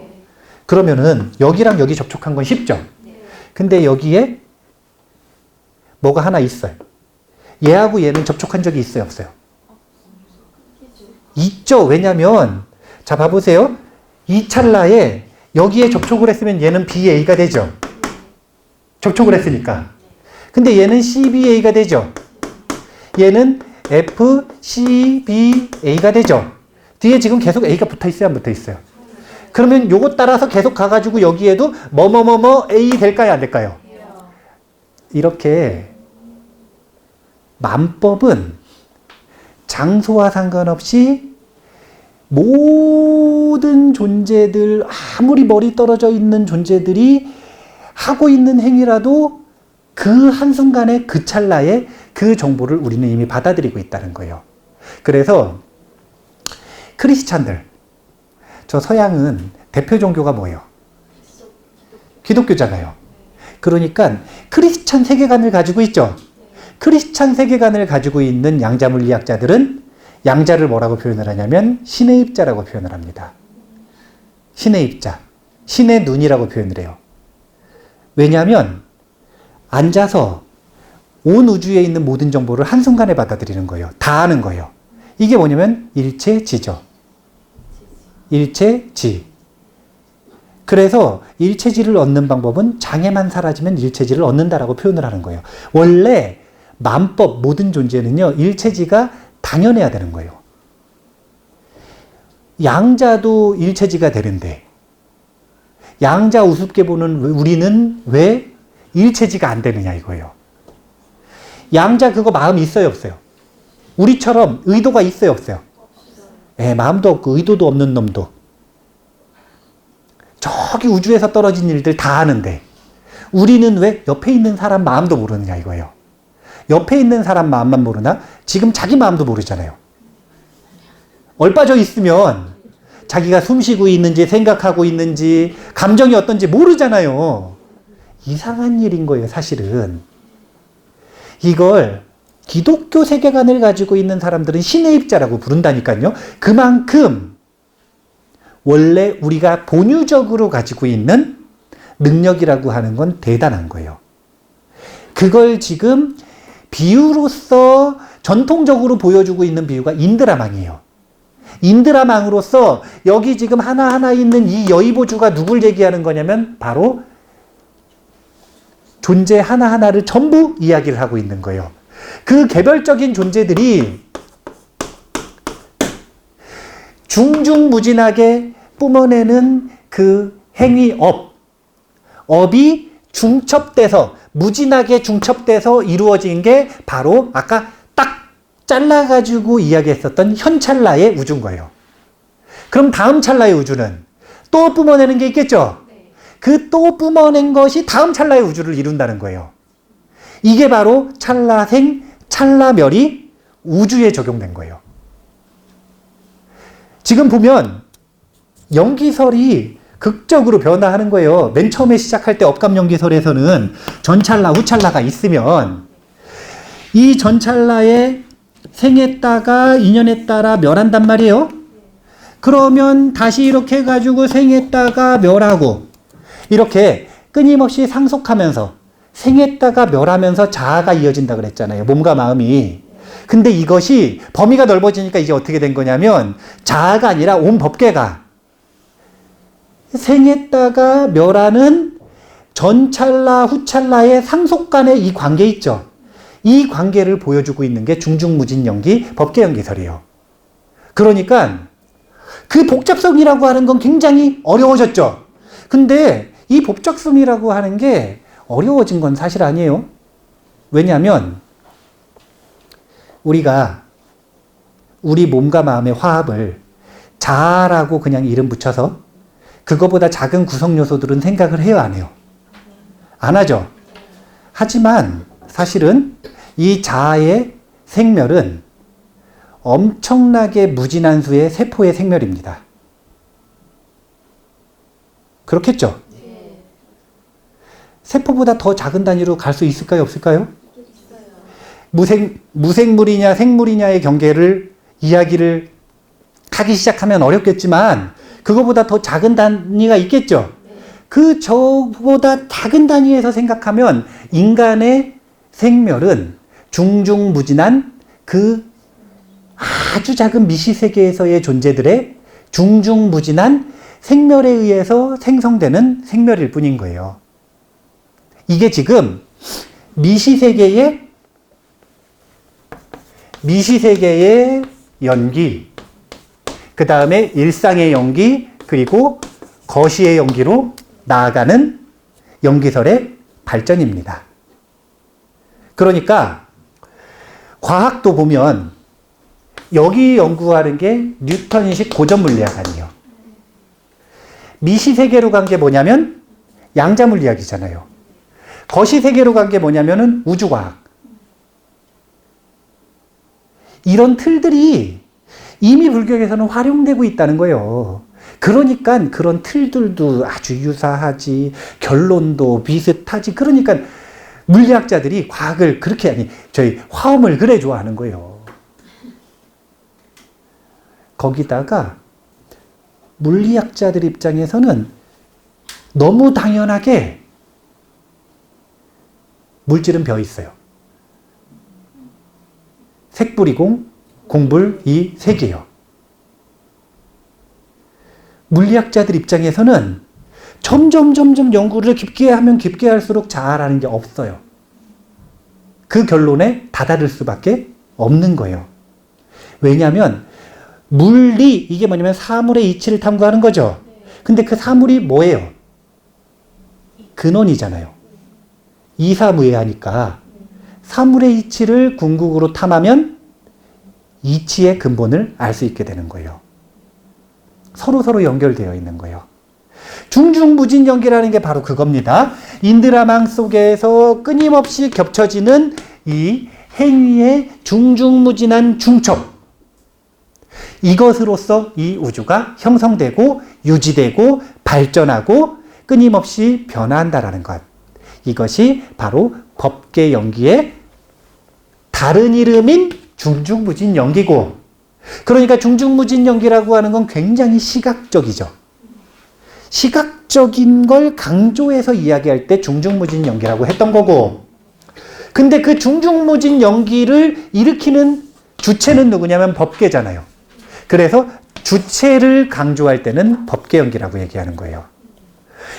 그러면은 여기랑 여기 접촉한 건 쉽죠? 근데 여기에 뭐가 하나 있어요. 얘하고 얘는 접촉한 적이 있어요, 없어요? 있죠. 왜냐면 자, 봐보세요. 이 찰나에 여기에 접촉을 했으면 얘는 BA가 되죠. 접촉을 했으니까. 근데 얘는 CBA가 되죠. 얘는 FCBA가 되죠. 뒤에 지금 계속 A가 붙어 있어요, 안 붙어 있어요? 그러면 요거 따라서 계속 가가지고 여기에도 뭐뭐뭐뭐 A 될까요, 안 될까요? 이렇게 만법은 장소와 상관없이 모든 존재들, 아무리 멀리 떨어져 있는 존재들이 하고 있는 행위라도 그 한순간에 그 찰나에 그 정보를 우리는 이미 받아들이고 있다는 거예요. 그래서 크리스찬들, 저 서양은 대표 종교가 뭐예요? 기독교잖아요. 그러니까 크리스찬 세계관을 가지고 있죠. 크리스찬 세계관을 가지고 있는 양자 물리학자들은 양자를 뭐라고 표현을 하냐면 신의 입자라고 표현을 합니다. 신의 입자, 신의 눈이라고 표현을 해요. 왜냐하면 앉아서 온 우주에 있는 모든 정보를 한순간에 받아들이는 거예요. 다 아는 거예요. 이게 뭐냐면 일체지죠. 일체지. 그래서 일체지를 얻는 방법은 장애만 사라지면 일체지를 얻는다라고 표현을 하는 거예요. 원래 만법 모든 존재는요, 일체지가 당연해야 되는 거예요. 양자도 일체지가 되는데 양자 우습게 보는 우리는 왜 일체지가 안 되느냐 이거예요. 양자 그거 마음이 있어요, 없어요? 우리처럼 의도가 있어요, 없어요? 예, 마음도 없고 의도도 없는 놈도 저기 우주에서 떨어진 일들 다 아는데 우리는 왜 옆에 있는 사람 마음도 모르느냐 이거예요. 옆에 있는 사람 마음만 모르나? 지금 자기 마음도 모르잖아요. 얼빠져 있으면 자기가 숨 쉬고 있는지 생각하고 있는지 감정이 어떤지 모르잖아요. 이상한 일인 거예요, 사실은. 이걸 기독교 세계관을 가지고 있는 사람들은 신의 입자라고 부른다니까요. 그만큼 원래 우리가 본유적으로 가지고 있는 능력이라고 하는 건 대단한 거예요. 그걸 지금 비유로서 전통적으로 보여주고 있는 비유가 인드라망이에요. 인드라망으로서 여기 지금 하나하나 있는 이 여의보주가 누굴 얘기하는 거냐면 바로 존재 하나하나를 전부 이야기를 하고 있는 거예요. 그 개별적인 존재들이 중중무진하게 뿜어내는 그 행위업, 업이 중첩돼서 무진하게 중첩돼서 이루어진 게 바로 아까 딱 잘라가지고 이야기했었던 현찰나의 우주인 거예요. 그럼 다음 찰나의 우주는 또 뿜어내는 게 있겠죠? 그 또 뿜어낸 것이 다음 찰나의 우주를 이룬다는 거예요. 이게 바로 찰나생, 찰나멸이 우주에 적용된 거예요. 지금 보면 연기설이 극적으로 변화하는 거예요. 맨 처음에 시작할 때 업감연기설에서는 전찰나, 후찰나가 있으면 이 전찰나에 생했다가 인연에 따라 멸한단 말이에요. 그러면 다시 이렇게 해가지고 생했다가 멸하고 이렇게 끊임없이 상속하면서 생했다가 멸하면서 자아가 이어진다 그랬잖아요. 몸과 마음이. 근데 이것이 범위가 넓어지니까 이제 어떻게 된 거냐면 자아가 아니라 온 법계가 생했다가 멸하는 전찰나 후찰나의 상속 간의 이 관계 있죠. 이 관계를 보여주고 있는 게 중중무진연기 법계연기설이에요. 그러니까 그 복잡성이라고 하는 건 굉장히 어려워졌죠. 근데 이 복잡성이라고 하는 게 어려워진 건 사실 아니에요. 왜냐하면 우리가 우리 몸과 마음의 화합을 자아라고 그냥 이름 붙여서 그거보다 작은 구성 요소들은 생각을 해요, 안 해요? 안 하죠. 하지만 사실은 이 자아의 생멸은 엄청나게 무진한 수의 세포의 생멸입니다. 그렇겠죠? 세포보다 더 작은 단위로 갈 수 있을까요, 없을까요? 무생물이냐 생물이냐의 경계를 이야기를 하기 시작하면 어렵겠지만 그거보다 더 작은 단위가 있겠죠. 그 저보다 작은 단위에서 생각하면 인간의 생멸은 중중무진한 그 아주 작은 미시세계에서의 존재들의 중중무진한 생멸에 의해서 생성되는 생멸일 뿐인 거예요. 이게 지금 미시세계의 연기, 그 다음에 일상의 연기, 그리고 거시의 연기로 나아가는 연기설의 발전입니다. 그러니까 과학도 보면 여기 연구하는 게 뉴턴식 고전물리학 아니에요. 미시세계로 간 게 뭐냐면 양자물리학이잖아요. 거시세계로 간 게 뭐냐면은 우주과학. 이런 틀들이 이미 불교에서는 활용되고 있다는 거예요. 그러니까 그런 틀들도 아주 유사하지, 결론도 비슷하지. 그러니까 물리학자들이 과학을 그렇게, 아니, 저희 화엄을 그래 좋아하는 거예요. 거기다가 물리학자들 입장에서는 너무 당연하게 물질은 벼 있어요. 색불이공, 공불 이 세 개요. 물리학자들 입장에서는 점점 연구를 깊게 하면 깊게 할수록 자아라는 게 없어요. 그 결론에 다다를 수밖에 없는 거예요. 왜냐하면 물리, 이게 뭐냐면 사물의 이치를 탐구하는 거죠. 근데 그 사물이 뭐예요? 근원이잖아요. 이사무예하니까 사물의 이치를 궁극으로 탐하면 이치의 근본을 알 수 있게 되는 거예요. 서로 연결되어 있는 거예요. 중중무진연기라는 게 바로 그겁니다. 인드라망 속에서 끊임없이 겹쳐지는 이 행위의 중중무진한 중첩. 이것으로서 이 우주가 형성되고 유지되고 발전하고 끊임없이 변화한다라는 것. 이것이 바로 법계연기의 다른 이름인 중중무진연기고, 그러니까 중중무진연기라고 하는 건 굉장히 시각적이죠. 시각적인 걸 강조해서 이야기할 때 중중무진연기라고 했던 거고, 근데 그 중중무진연기를 일으키는 주체는 누구냐면 법계잖아요. 그래서 주체를 강조할 때는 법계연기라고 얘기하는 거예요.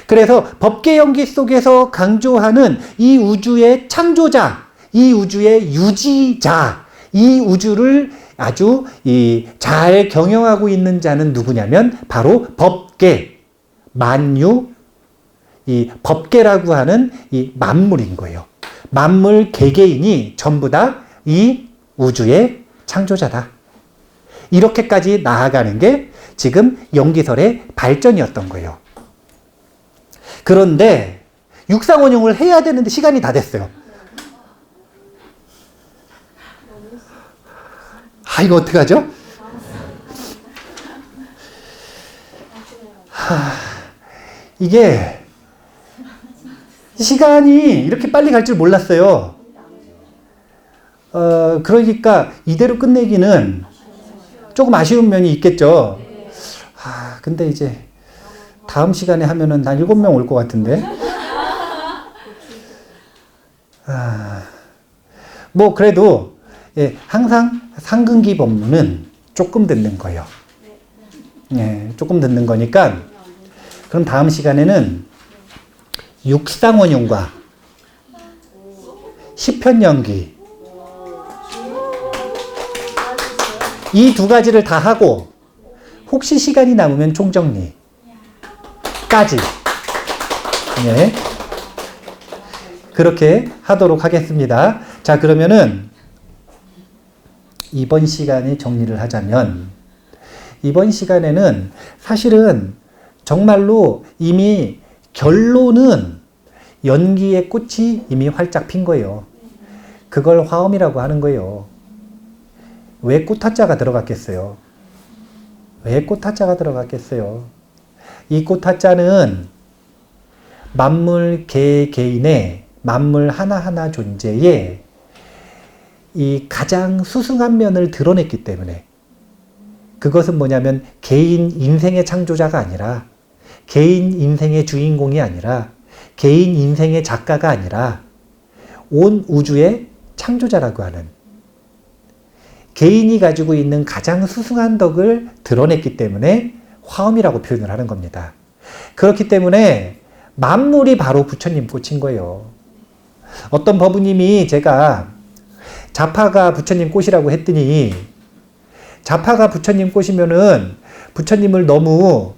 그래서 법계연기 속에서 강조하는 이 우주의 창조자, 이 우주의 유지자, 이 우주를 아주 잘 경영하고 있는 자는 누구냐면 바로 법계, 만유, 이 법계라고 하는 이 만물인 거예요. 만물 개개인이 전부 다 이 우주의 창조자다. 이렇게까지 나아가는 게 지금 연기설의 발전이었던 거예요. 그런데 육상원용을 해야 되는데 시간이 다 됐어요. 아, 이거 어떡하죠? 이게 시간이 이렇게 빨리 갈 줄 몰랐어요. 그러니까 이대로 끝내기는 조금 아쉬운 면이 있겠죠. 근데 이제 다음 시간에 하면은 한 7명 올 것 같은데. 뭐 그래도 예, 항상 상근기 법문은 조금 듣는 거예요. 예, 조금 듣는 거니까 그럼 다음 시간에는 육상원용과 시편연기 이 두 가지를 다 하고 혹시 시간이 남으면 총정리까지 예, 그렇게 하도록 하겠습니다. 자, 그러면은 이번 시간에 정리를 하자면 이번 시간에는 사실은 정말로 이미 결론은 연기의 꽃이 이미 활짝 핀 거예요. 그걸 화엄이라고 하는 거예요. 왜 꽃화자가 들어갔겠어요? 왜 꽃화자가 들어갔겠어요? 이 꽃화자는 만물 개개인의 만물 하나하나 존재에 이 가장 수승한 면을 드러냈기 때문에 그것은 뭐냐면 개인 인생의 창조자가 아니라 개인 인생의 주인공이 아니라 개인 인생의 작가가 아니라 온 우주의 창조자라고 하는 개인이 가지고 있는 가장 수승한 덕을 드러냈기 때문에 화엄이라고 표현을 하는 겁니다. 그렇기 때문에 만물이 바로 부처님 꽃인 거예요. 어떤 법우님이 제가 자파가 부처님 꽃이라고 했더니 자파가 부처님 꽃이면은 부처님을 너무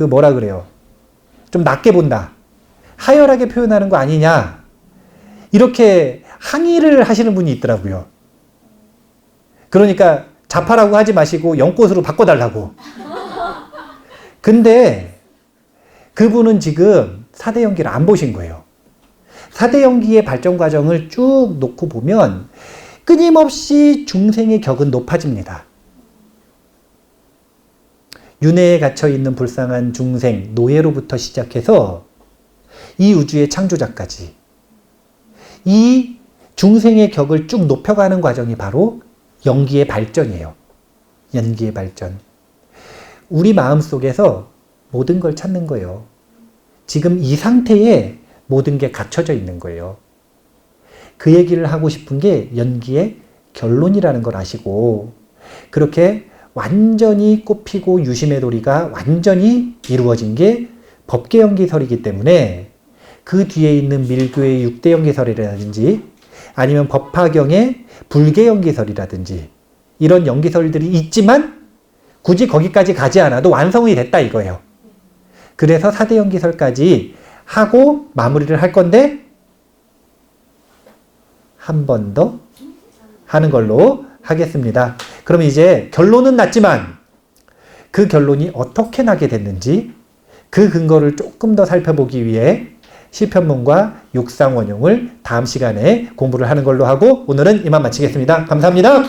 뭐라 그래요? 좀 낮게 본다. 하열하게 표현하는 거 아니냐. 이렇게 항의를 하시는 분이 있더라고요. 그러니까 자파라고 하지 마시고 연꽃으로 바꿔달라고. 근데 그분은 지금 사대연기를 안 보신 거예요. 사대연기의 발전 과정을 쭉 놓고 보면 끊임없이 중생의 격은 높아집니다. 윤회에 갇혀있는 불쌍한 중생, 노예로부터 시작해서 이 우주의 창조자까지 이 중생의 격을 쭉 높여가는 과정이 바로 연기의 발전이에요. 연기의 발전. 우리 마음속에서 모든 걸 찾는 거예요. 지금 이 상태에 모든 게 갖춰져 있는 거예요. 그 얘기를 하고 싶은 게 연기의 결론이라는 걸 아시고 그렇게 완전히 꽃피고 유심의 도리가 완전히 이루어진 게 법계연기설이기 때문에 그 뒤에 있는 밀교의 육대연기설이라든지 아니면 법화경의 불계연기설이라든지 이런 연기설들이 있지만 굳이 거기까지 가지 않아도 완성이 됐다 이거예요. 그래서 사대연기설까지 하고 마무리를 할 건데 한 번 더 하는 걸로 하겠습니다. 그럼 이제 결론은 났지만 그 결론이 어떻게 나게 됐는지 그 근거를 조금 더 살펴보기 위해 시편문과 육상원용을 다음 시간에 공부를 하는 걸로 하고 오늘은 이만 마치겠습니다. 감사합니다.